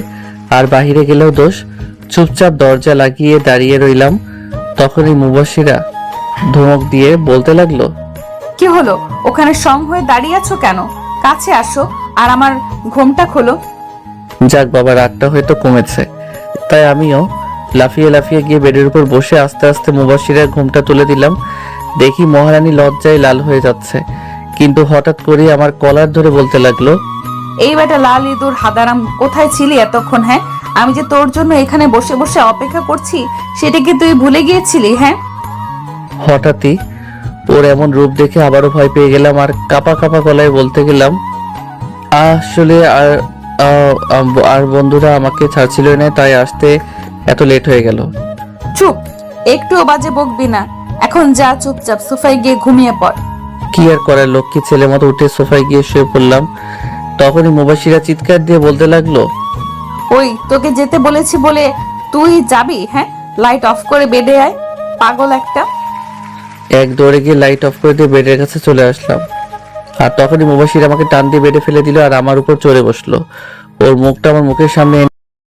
আর বাহিরে গেলেও দোষ। চুপচাপ দরজা লাগিয়ে দাঁড়িয়ে রইলাম। তখনই মুবাশশিরা ধমক দিয়ে বলতে লাগলো, কি হলো? ওখানে সং হয়ে দাঁড়িয়ে আছো কেন? কাছে আসো আর আমার ঘোমটা খোলো। যাক বাবা, রাতটা হয়তো কমেছে। তাই আমিও লাফিয়ে লাফিয়ে গিয়ে বেডের উপর বসে আস্তে আস্তে মুবাশশিরার ঘোমটা তুলে দিলাম। দেখি মহারানী লজ্জায় লাল হয়ে যাচ্ছে, কিন্তু হঠাৎ করে আমার কলার ধরে বলতে লাগলো, এই বেটা লাল ইঁদুর হাদারাম, কোথায় ছিলি এতক্ষণ? হ্যাঁ, আমি যে তোর জন্য এখানে বসে বসে অপেক্ষা করছি, সেটা কি তুই ভুলে গিয়েছিলি? হ্যাঁ। হঠাৎই ওর এমন রূপ দেখে আবারও ভয় পেয়ে গেলাম, আর কাপা কাপা গলায় বলতে গেলাম, আসলে আর বন্ধুরা আমাকে ছাড়ছিল না, তাই আসতে এত লেট হয়ে গেল। চুপ, একটুও বাজে বকবি না। এখন যা চুপচাপ সোফায় গিয়ে ঘুমিয়ে পড়। কি আর করার, লক্ষ্মী ছেলে মতো উঠে সোফায় গিয়ে শুয়ে পড়লাম। তখনই মুবাশশিরা চিৎকার দিয়ে বলতে লাগলো, ওই তোকে যেতে বলেছি বলে তুই যাবি? হ্যাঁ, লাইট অফ করে বেডে আয়, পাগল একটা। এক দৌড়ে গিয়ে লাইট অফ করে দিয়ে বেডের কাছে চলে আসলাম। আর তখনই মুবাশশিরা আমাকে টান দিয়ে বেডে ফেলে দিল আর আমার উপর চড়ে বসলো। ওর মুখটা আমার মুখের সামনে